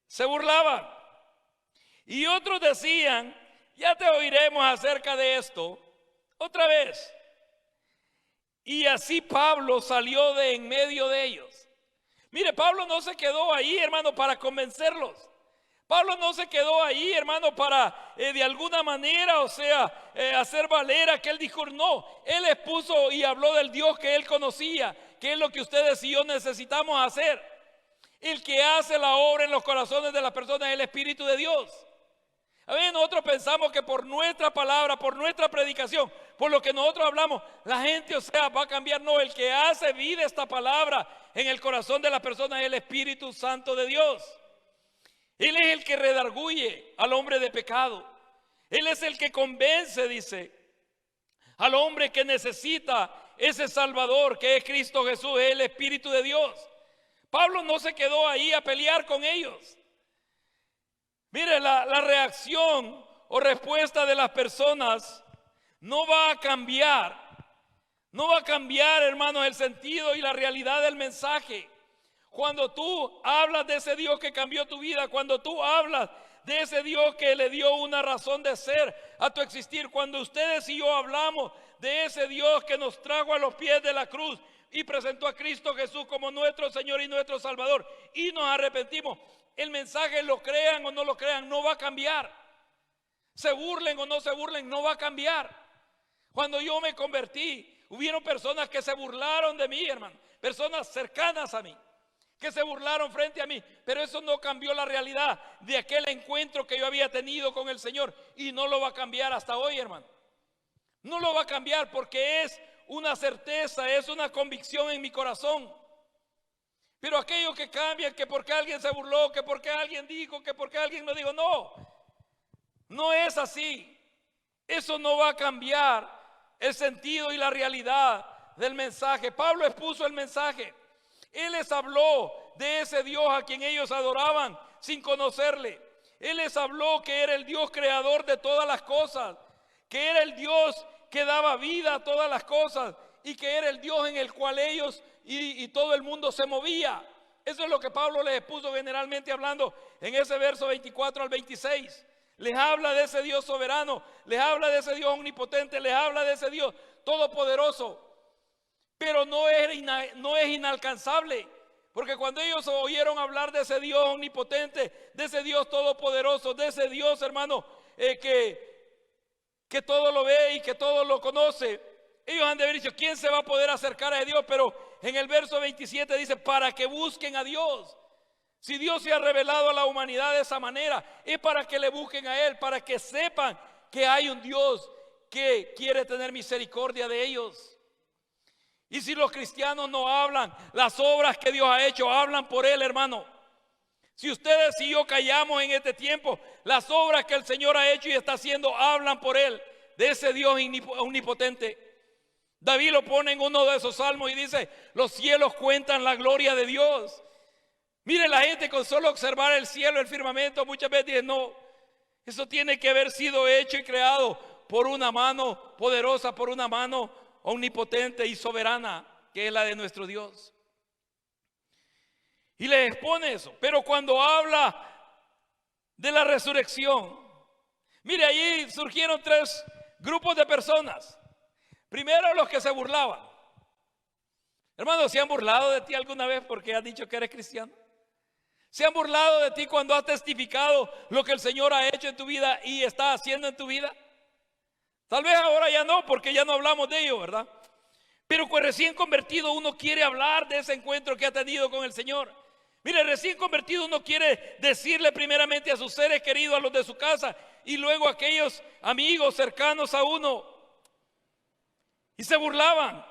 Se burlaban. Y otros decían, ya te oiremos acerca de esto otra vez. Y así Pablo salió de en medio de ellos. Mire, Pablo no se quedó ahí, hermano, para convencerlos. Pablo no se quedó ahí, hermano, para de alguna manera, hacer valer aquel discurso. No, él expuso y habló del Dios que él conocía, que es lo que ustedes y yo necesitamos hacer. El que hace la obra en los corazones de las personas es el Espíritu de Dios. A veces nosotros pensamos que por nuestra palabra, por nuestra predicación, por lo que nosotros hablamos, la gente, va a cambiar. No, el que hace vida esta palabra en el corazón de las personas es el Espíritu Santo de Dios. Él es el que redarguye al hombre de pecado. Él es el que convence, dice, al hombre que necesita ese Salvador, que es Cristo Jesús, es el Espíritu de Dios. Pablo no se quedó ahí a pelear con ellos. Mire, la reacción o respuesta de las personas no va a cambiar. No va a cambiar, hermanos, el sentido y la realidad del mensaje. Cuando tú hablas de ese Dios que cambió tu vida, cuando tú hablas de ese Dios que le dio una razón de ser a tu existir, cuando ustedes y yo hablamos de ese Dios que nos trajo a los pies de la cruz y presentó a Cristo Jesús como nuestro Señor y nuestro Salvador, y nos arrepentimos, el mensaje, lo crean o no lo crean, no va a cambiar. Se burlen o no se burlen, no va a cambiar. Cuando yo me convertí, hubieron personas que se burlaron de mí, hermano, personas cercanas a mí, que se burlaron frente a mí, pero eso no cambió la realidad de aquel encuentro que yo había tenido con el Señor, y no lo va a cambiar hasta hoy, hermano. No lo va a cambiar, porque es una certeza, es una convicción en mi corazón. Pero aquellos que cambian, que porque alguien se burló, que porque alguien dijo, que porque alguien no dijo, no es así. Eso no va a cambiar el sentido y la realidad del mensaje. Pablo expuso el mensaje. Él les habló de ese Dios a quien ellos adoraban sin conocerle. Él les habló que era el Dios creador de todas las cosas, que era el Dios que daba vida a todas las cosas, y que era el Dios en el cual ellos y todo el mundo se movía. Eso es lo que Pablo les expuso, generalmente hablando, en ese verso 24 al 26. Les habla de ese Dios soberano, les habla de ese Dios omnipotente, les habla de ese Dios todopoderoso. Pero no es inalcanzable, porque cuando ellos oyeron hablar de ese Dios omnipotente, de ese Dios todopoderoso, de ese Dios, hermano, que todo lo ve y que todo lo conoce, ellos han de haber dicho, ¿quién se va a poder acercar a Dios? Pero en el verso 27 dice, para que busquen a Dios. Si Dios se ha revelado a la humanidad de esa manera, es para que le busquen a Él, para que sepan que hay un Dios que quiere tener misericordia de ellos. Y si los cristianos no hablan, las obras que Dios ha hecho hablan por Él, hermano. Si ustedes y yo callamos en este tiempo, las obras que el Señor ha hecho y está haciendo hablan por Él, de ese Dios omnipotente. David lo pone en uno de esos salmos y dice, los cielos cuentan la gloria de Dios. Mire, la gente con solo observar el cielo, el firmamento, muchas veces dice, no, eso tiene que haber sido hecho y creado por una mano poderosa, por una mano omnipotente y soberana, que es la de nuestro Dios. Y le expone eso. Pero cuando habla de la resurrección, mire, allí surgieron tres grupos de personas. Primero, los que se burlaban. Hermanos, ¿se han burlado de ti alguna vez porque has dicho que eres cristiano? ¿Se han burlado de ti cuando has testificado lo que el Señor ha hecho en tu vida y está haciendo en tu vida? Tal vez ahora ya no, porque ya no hablamos de ello, ¿verdad? Pero pues recién convertido uno quiere hablar de ese encuentro que ha tenido con el Señor. Mire, recién convertido uno quiere decirle primeramente a sus seres queridos, a los de su casa, y luego a aquellos amigos cercanos a uno. Y se burlaban.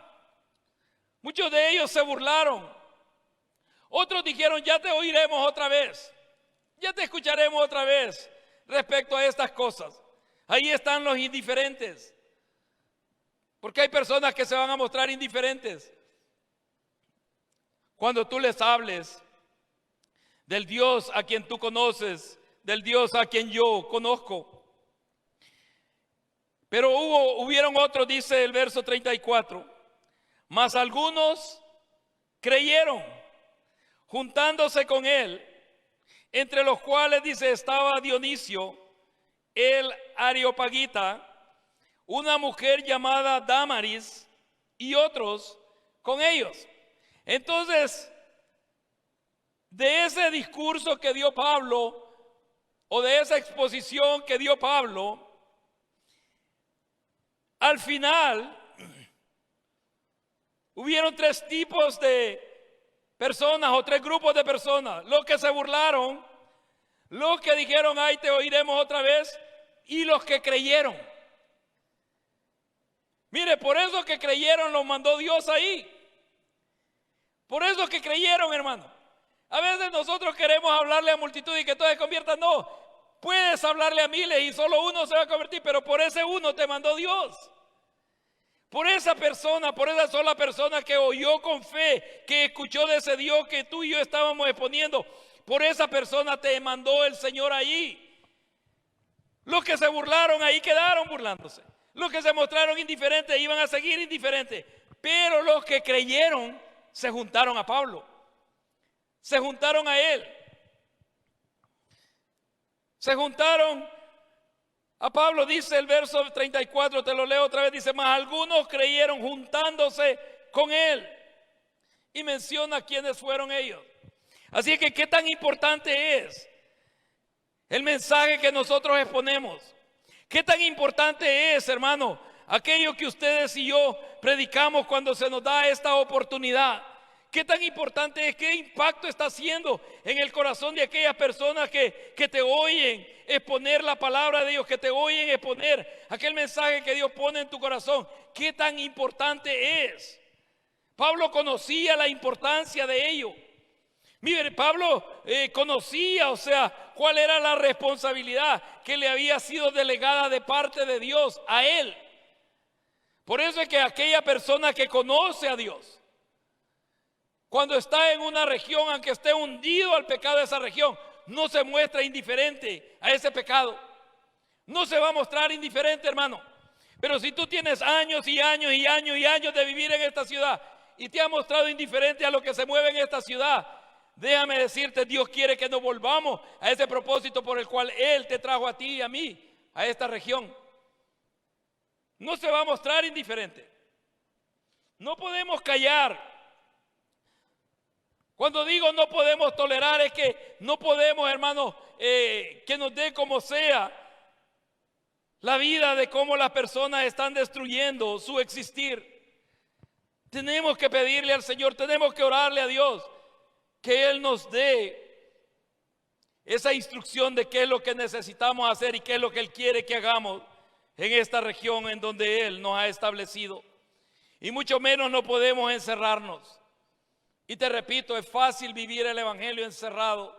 Muchos de ellos se burlaron. Otros dijeron, ya te oiremos otra vez. Ya te escucharemos otra vez respecto a estas cosas. Ahí están los indiferentes. Porque hay personas que se van a mostrar indiferentes cuando tú les hables del Dios a quien tú conoces, del Dios a quien yo conozco. Pero hubieron otros, dice el verso 34, mas algunos creyeron, juntándose con él, entre los cuales, dice, estaba Dionisio, el Areopagita, una mujer llamada Dámaris y otros con ellos. Entonces, de ese discurso que dio Pablo, o de esa exposición que dio Pablo, al final hubieron tres tipos de personas o tres grupos de personas: los que se burlaron, los que dijeron ay, te oiremos otra vez, y los que creyeron. Mire, por eso que creyeron los mandó Dios ahí. Por eso que creyeron, hermano. A veces nosotros queremos hablarle a multitud y que todos se conviertan. No, puedes hablarle a miles y solo uno se va a convertir, pero por ese uno te mandó Dios. Por esa persona, por esa sola persona que oyó con fe, que escuchó de ese Dios que tú y yo estábamos exponiendo, por esa persona te mandó el Señor allí. Los que se burlaron ahí quedaron burlándose. Los que se mostraron indiferentes iban a seguir indiferentes. Pero los que creyeron se juntaron a Pablo. Se juntaron a él. Se juntaron a Pablo. Dice el verso 34, te lo leo otra vez. Dice, mas algunos creyeron juntándose con él. Y menciona quiénes fueron ellos. Así que, ¿qué tan importante es el mensaje que nosotros exponemos? ¿Qué tan importante es, hermano, aquello que ustedes y yo predicamos cuando se nos da esta oportunidad? ¿Qué tan importante es? ¿Qué impacto está haciendo en el corazón de aquellas personas que te oyen exponer la palabra de Dios, que te oyen exponer aquel mensaje que Dios pone en tu corazón? ¿Qué tan importante es? Pablo conocía la importancia de ello. Mire, Pablo conocía, o sea, cuál era la responsabilidad que le había sido delegada de parte de Dios a él. Por eso es que aquella persona que conoce a Dios, cuando está en una región, aunque esté hundido al pecado de esa región, no se muestra indiferente a ese pecado. No se va a mostrar indiferente, hermano. Pero si tú tienes años y años y años y años de vivir en esta ciudad y te ha mostrado indiferente a lo que se mueve en esta ciudad, déjame decirte, Dios quiere que nos volvamos a ese propósito por el cual Él te trajo a ti y a mí, a esta región. No se va a mostrar indiferente. No podemos callar. Cuando digo no podemos tolerar, es que no podemos, hermano, que nos dé como sea la vida de cómo las personas están destruyendo su existir. Tenemos que pedirle al Señor, tenemos que orarle a Dios, que Él nos dé esa instrucción de qué es lo que necesitamos hacer y qué es lo que Él quiere que hagamos en esta región en donde Él nos ha establecido. Y mucho menos no podemos encerrarnos. Y te repito, es fácil vivir el evangelio encerrado,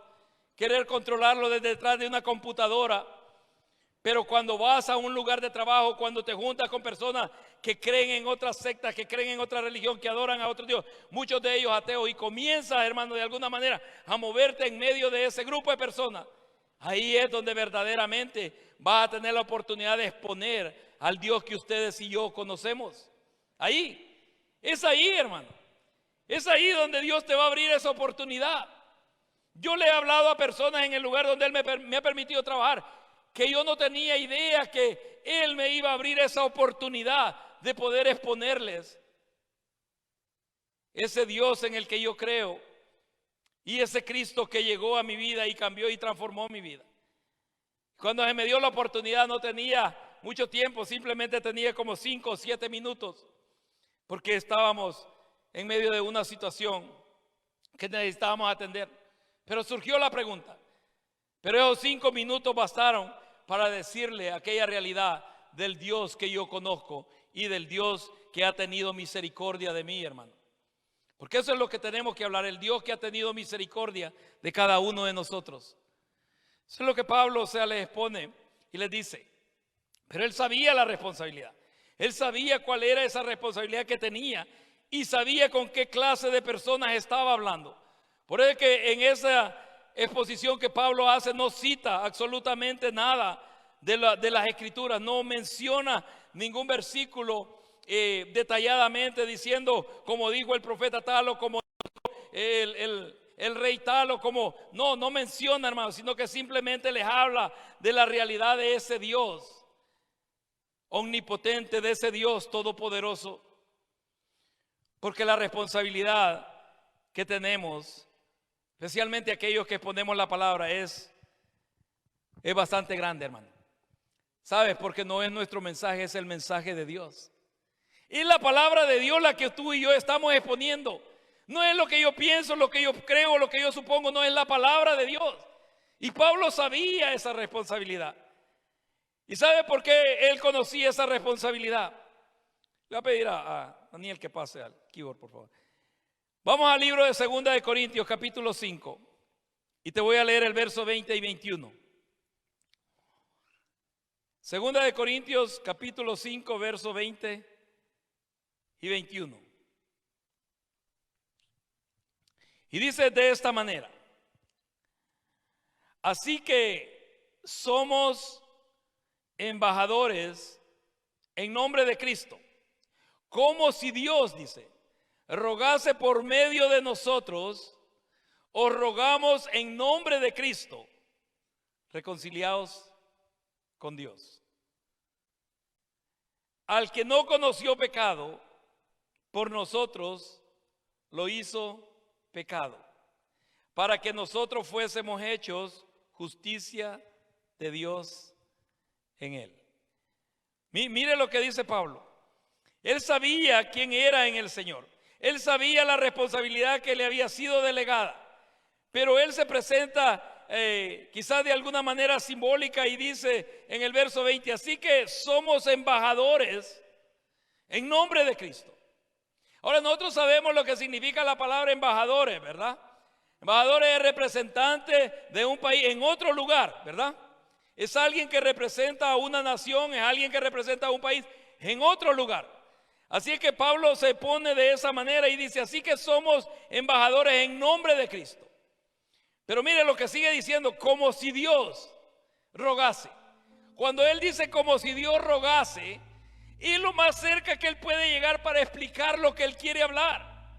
querer controlarlo desde detrás de una computadora. Pero cuando vas a un lugar de trabajo, cuando te juntas con personas que creen en otras sectas, que creen en otra religión, que adoran a otro Dios, muchos de ellos ateos, y comienzas, hermano, de alguna manera a moverte en medio de ese grupo de personas, ahí es donde verdaderamente vas a tener la oportunidad de exponer al Dios que ustedes y yo conocemos. Es ahí, hermano. Es ahí donde Dios te va a abrir esa oportunidad. Yo le he hablado a personas en el lugar donde Él me ha permitido trabajar, que yo no tenía idea que Él me iba a abrir esa oportunidad de poder exponerles ese Dios en el que yo creo y ese Cristo que llegó a mi vida y cambió y transformó mi vida. Cuando se me dio la oportunidad no tenía mucho tiempo, simplemente tenía como 5 o 7 minutos, porque estábamos en medio de una situación que necesitábamos atender. Pero surgió la pregunta, pero esos 5 minutos bastaron para decirle aquella realidad del Dios que yo conozco y del Dios que ha tenido misericordia de mí, hermano. Porque eso es lo que tenemos que hablar, el Dios que ha tenido misericordia de cada uno de nosotros. Eso es lo que Pablo les expone y les dice. Pero él sabía la responsabilidad. Él sabía cuál era esa responsabilidad que tenía y sabía con qué clase de personas estaba hablando. Por eso es que en esa exposición que Pablo hace no cita absolutamente nada de las escrituras, no menciona ningún versículo detalladamente diciendo como dijo el profeta tal o como el rey tal o como, no menciona, hermano, sino que simplemente les habla de la realidad de ese Dios omnipotente, de ese Dios todopoderoso. Porque la responsabilidad que tenemos especialmente aquellos que exponemos la palabra, es bastante grande, hermano. ¿Sabes? Porque no es nuestro mensaje, es el mensaje de Dios. Es la palabra de Dios la que tú y yo estamos exponiendo. No es lo que yo pienso, lo que yo creo, lo que yo supongo, no, es la palabra de Dios. Y Pablo sabía esa responsabilidad. ¿Y sabe por qué él conocía esa responsabilidad? Le voy a pedir a Daniel que pase al keyboard, por favor. Vamos al libro de 2 de Corintios, capítulo 5. Y te voy a leer el verso 20 y 21. 2 de Corintios, capítulo 5, verso 20 y 21. Y dice de esta manera: así que somos embajadores en nombre de Cristo, como si Dios, dice, rogase por medio de nosotros. Os rogamos en nombre de Cristo, reconciliaos con Dios. Al que no conoció pecado, por nosotros lo hizo pecado, para que nosotros fuésemos hechos justicia de Dios en él. Mire lo que dice Pablo. Él sabía quién era en el Señor. Él sabía la responsabilidad que le había sido delegada. Pero él se presenta quizás de alguna manera simbólica y dice en el verso 20: así que somos embajadores en nombre de Cristo. Ahora, nosotros sabemos lo que significa la palabra embajadores, ¿verdad? Embajadores es representante de un país en otro lugar, ¿verdad? Es alguien que representa a una nación, es alguien que representa a un país en otro lugar. Así es que Pablo se pone de esa manera y dice: así que somos embajadores en nombre de Cristo. Pero mire lo que sigue diciendo: como si Dios rogase. Cuando él dice como si Dios rogase, es lo más cerca que él puede llegar para explicar lo que él quiere hablar.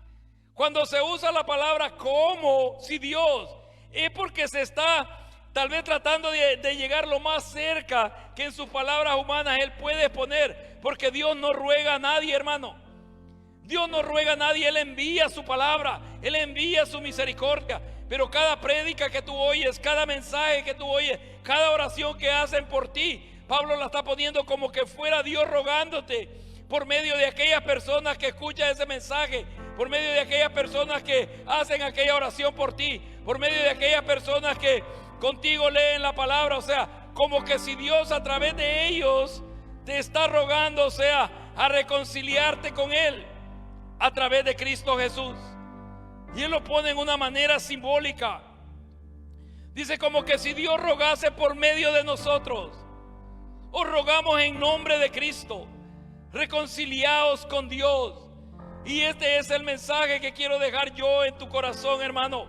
Cuando se usa la palabra como si Dios, es porque se está tal vez tratando de llegar lo más cerca que en sus palabras humanas él puede exponer. Porque Dios no ruega a nadie, hermano. Dios no ruega a nadie, Él envía su palabra, Él envía su misericordia. Pero cada prédica que tú oyes, cada mensaje que tú oyes, cada oración que hacen por ti, Pablo la está poniendo como que fuera Dios rogándote por medio de aquellas personas que escuchan ese mensaje, por medio de aquellas personas que hacen aquella oración por ti, por medio de aquellas personas que contigo leen la palabra. O sea, como que si Dios a través de ellos te está rogando, o sea, a reconciliarte con Él a través de Cristo Jesús. Y Él lo pone en una manera simbólica. Dice como que si Dios rogase por medio de nosotros. Os rogamos en nombre de Cristo, reconciliaos con Dios. Y este es el mensaje que quiero dejar yo en tu corazón, hermano.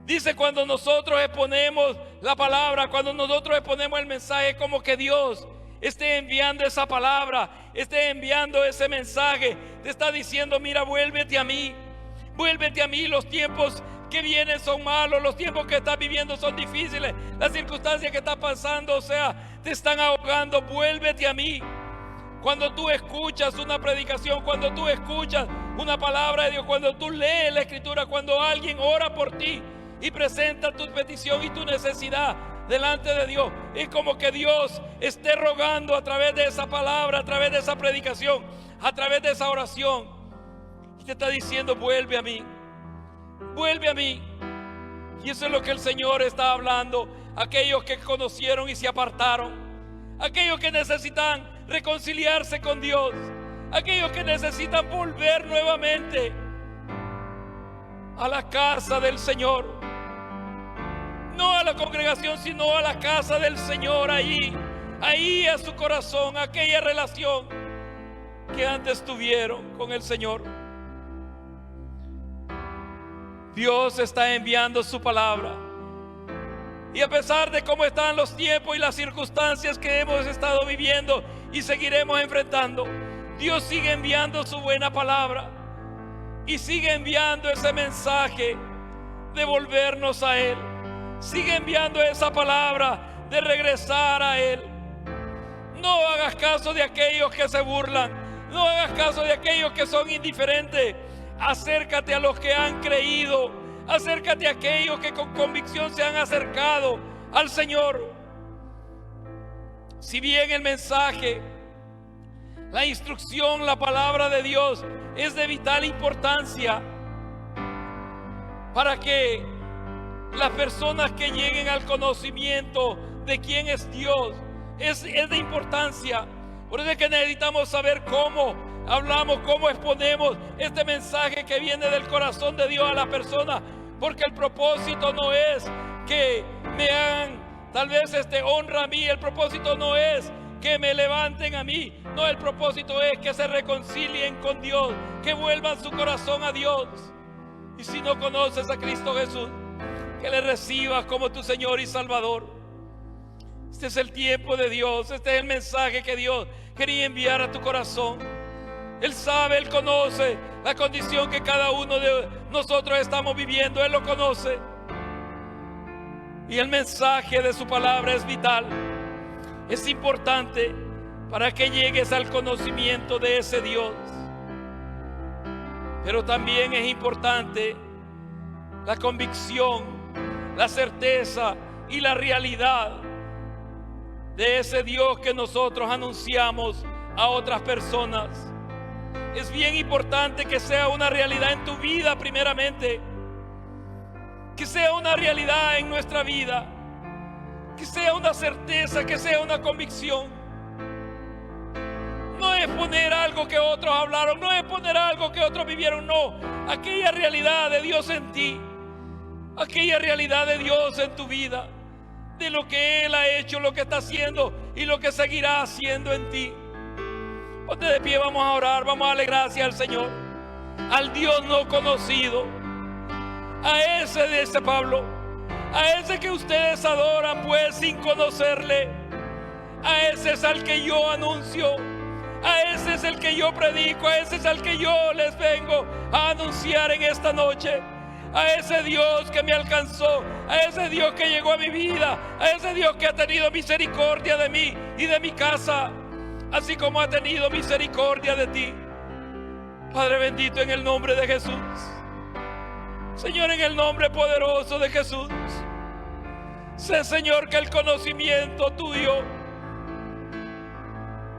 Dice, cuando nosotros exponemos la palabra, cuando nosotros exponemos el mensaje, como que Dios esté enviando esa palabra, esté enviando ese mensaje, te está diciendo: mira, vuélvete a mí, los tiempos que vienen son malos, los tiempos que estás viviendo son difíciles, las circunstancias que estás pasando, o sea, te están ahogando, vuélvete a mí. Cuando tú escuchas una predicación, cuando tú escuchas una palabra de Dios, cuando tú lees la Escritura, cuando alguien ora por ti y presenta tu petición y tu necesidad delante de Dios, es como que Dios esté rogando a través de esa palabra, a través de esa predicación, a través de esa oración, y te está diciendo: vuelve a mí, vuelve a mí. Y eso es lo que el Señor está hablando. Aquellos que conocieron y se apartaron, aquellos que necesitan reconciliarse con Dios, aquellos que necesitan volver nuevamente a la casa del Señor, no a la congregación, sino a la casa del Señor, ahí a su corazón, aquella relación que antes tuvieron con el Señor. Dios está enviando su palabra, y a pesar de cómo están los tiempos y las circunstancias que hemos estado viviendo y seguiremos enfrentando, Dios sigue enviando su buena palabra y sigue enviando ese mensaje de volvernos a Él. Sigue enviando esa palabra de regresar a Él. No hagas caso de aquellos que se burlan, no hagas caso de aquellos que son indiferentes. Acércate a los que han creído, Acércate a aquellos que con convicción se han acercado al Señor. Si bien el mensaje, la instrucción, la palabra de Dios es de vital importancia para que las personas que lleguen al conocimiento de quién es Dios, es de importancia. Por eso es que necesitamos saber cómo hablamos, cómo exponemos este mensaje que viene del corazón de Dios a la persona, porque el propósito no es que me hagan tal vez honra a mí, el propósito no es que me levanten a mí, no, el propósito es que se reconcilien con Dios, que vuelvan su corazón a Dios. Y si no conoces a Cristo Jesús, que le recibas como tu Señor y Salvador. Este es el tiempo de Dios, este es el mensaje que Dios quería enviar a tu corazón. Él sabe, Él conoce la condición que cada uno de nosotros estamos viviendo, Él lo conoce. Y el mensaje de su palabra es vital, es importante para que llegues al conocimiento de ese Dios. Pero también es importante la convicción, la certeza y la realidad de ese Dios que nosotros anunciamos a otras personas. Es bien importante que sea una realidad en tu vida primeramente, que sea una realidad en nuestra vida, que sea una certeza, que sea una convicción. No es poner algo que otros hablaron, no es poner algo que otros vivieron, no. Aquella realidad de Dios en ti, aquella realidad de Dios en tu vida, de lo que Él ha hecho, lo que está haciendo y lo que seguirá haciendo en ti. Ponte de pie, vamos a orar, vamos a darle gracias al Señor, al Dios no conocido, a ese de ese Pablo, a ese que ustedes adoran pues sin conocerle. A ese es al que yo anuncio, a ese es el que yo predico, a ese es al que yo les vengo a anunciar en esta noche. A ese Dios que me alcanzó, a ese Dios que llegó a mi vida, a ese Dios que ha tenido misericordia de mí y de mi casa, así como ha tenido misericordia de ti. Padre bendito, en el nombre de Jesús, Señor, en el nombre poderoso de Jesús, sé, Señor, que el conocimiento tuyo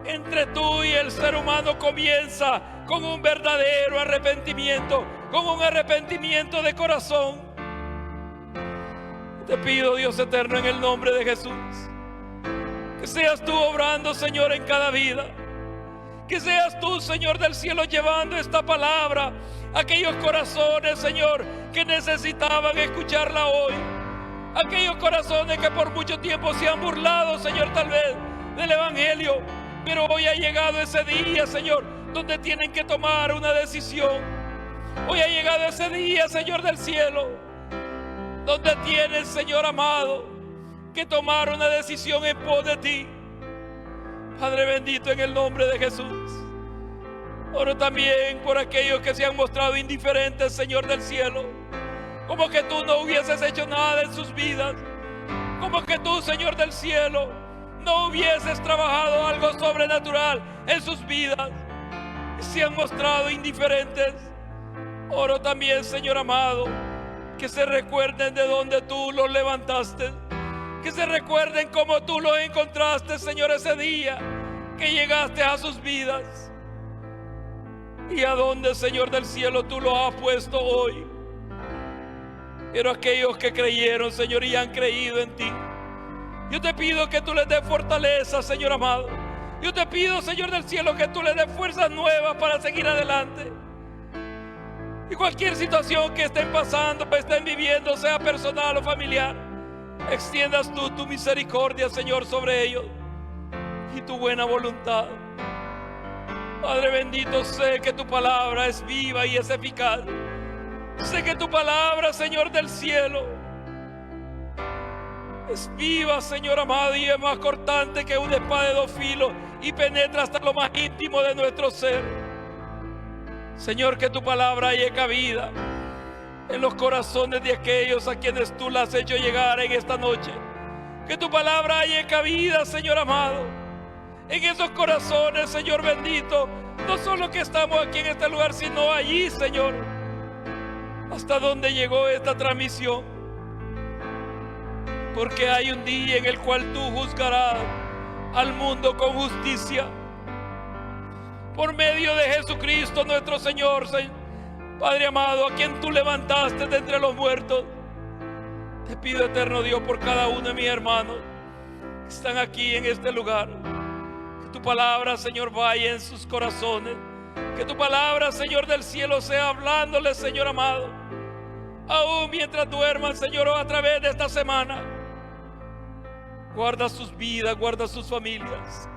entre tú y el ser humano comienza con un verdadero arrepentimiento, con un arrepentimiento de corazón. Te pido, Dios eterno, en el nombre de Jesús, que seas tú obrando, Señor, en cada vida. Que seas tú, Señor del cielo, llevando esta palabra a aquellos corazones, Señor, que necesitaban escucharla hoy. Aquellos corazones que por mucho tiempo se han burlado, Señor, tal vez del Evangelio. Pero hoy ha llegado ese día, Señor, donde tienen que tomar una decisión. Hoy ha llegado ese día, Señor del cielo, donde tienen, Señor amado, que tomar una decisión en pos de ti. Padre bendito, en el nombre de Jesús, oro también por aquellos que se han mostrado indiferentes, Señor del cielo, como que tú no hubieses hecho nada en sus vidas, como que tú, Señor del cielo, no hubieses trabajado algo sobrenatural en sus vidas, y se han mostrado indiferentes. Oro también, Señor amado, que se recuerden de donde tú los levantaste, que se recuerden cómo tú los encontraste, Señor, ese día que llegaste a sus vidas, y a donde, Señor del cielo, tú los has puesto hoy. Pero aquellos que creyeron, Señor, y han creído en ti, yo te pido que tú les des fortaleza, Señor amado. Yo te pido, Señor del cielo, que tú les des fuerzas nuevas para seguir adelante. Y cualquier situación que estén pasando, estén viviendo, sea personal o familiar, extiendas tú tu misericordia, Señor, sobre ellos y tu buena voluntad. Padre bendito, sé que tu palabra es viva y es eficaz. Sé que tu palabra, Señor del cielo, es viva, Señor amado, y es más cortante que una espada de dos filos y penetra hasta lo más íntimo de nuestro ser. Señor, que tu palabra haya cabida en los corazones de aquellos a quienes tú la has hecho llegar en esta noche. Que tu palabra haya cabida, Señor amado, en esos corazones, Señor bendito, no solo que estamos aquí en este lugar, sino allí, Señor, hasta dónde llegó esta transmisión, porque hay un día en el cual tú juzgarás al mundo con justicia por medio de Jesucristo nuestro Señor. Padre amado, a quien tú levantaste de entre los muertos, te pido, eterno Dios, por cada uno de mis hermanos que están aquí en este lugar, que tu palabra, Señor, vaya en sus corazones, que tu palabra, Señor del cielo, sea hablándoles, Señor amado, aún mientras duerman, Señor, a través de esta semana. Guarda sus vidas, guarda sus familias.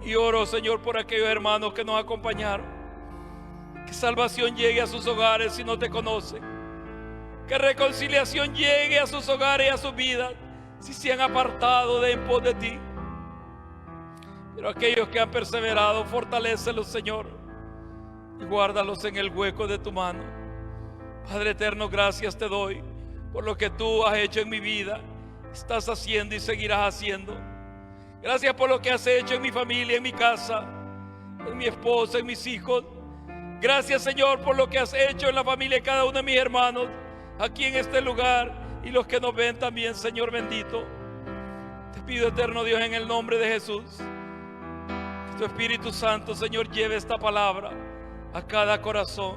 Y oro, Señor, por aquellos hermanos que nos acompañaron, que salvación llegue a sus hogares si no te conocen, que reconciliación llegue a sus hogares y a sus vidas si se han apartado de en pos de ti. Pero aquellos que han perseverado, fortalécelos, Señor, y guárdalos en el hueco de tu mano. Padre eterno, gracias te doy por lo que tú has hecho en mi vida, estás haciendo y seguirás haciendo. Gracias por lo que has hecho en mi familia, en mi casa, en mi esposa, en mis hijos. Gracias, Señor, por lo que has hecho en la familia de cada uno de mis hermanos aquí en este lugar y los que nos ven también, Señor bendito. Te pido, eterno Dios, en el nombre de Jesús, que tu Espíritu Santo, Señor, lleve esta palabra a cada corazón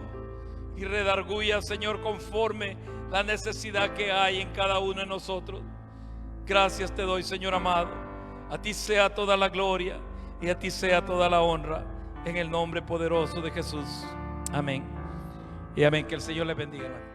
y redarguya, Señor, conforme la necesidad que hay en cada uno de nosotros. Gracias te doy, Señor amado. A ti sea toda la gloria y a ti sea toda la honra, en el nombre poderoso de Jesús. Amén. Y amén. Que el Señor les bendiga, hermano.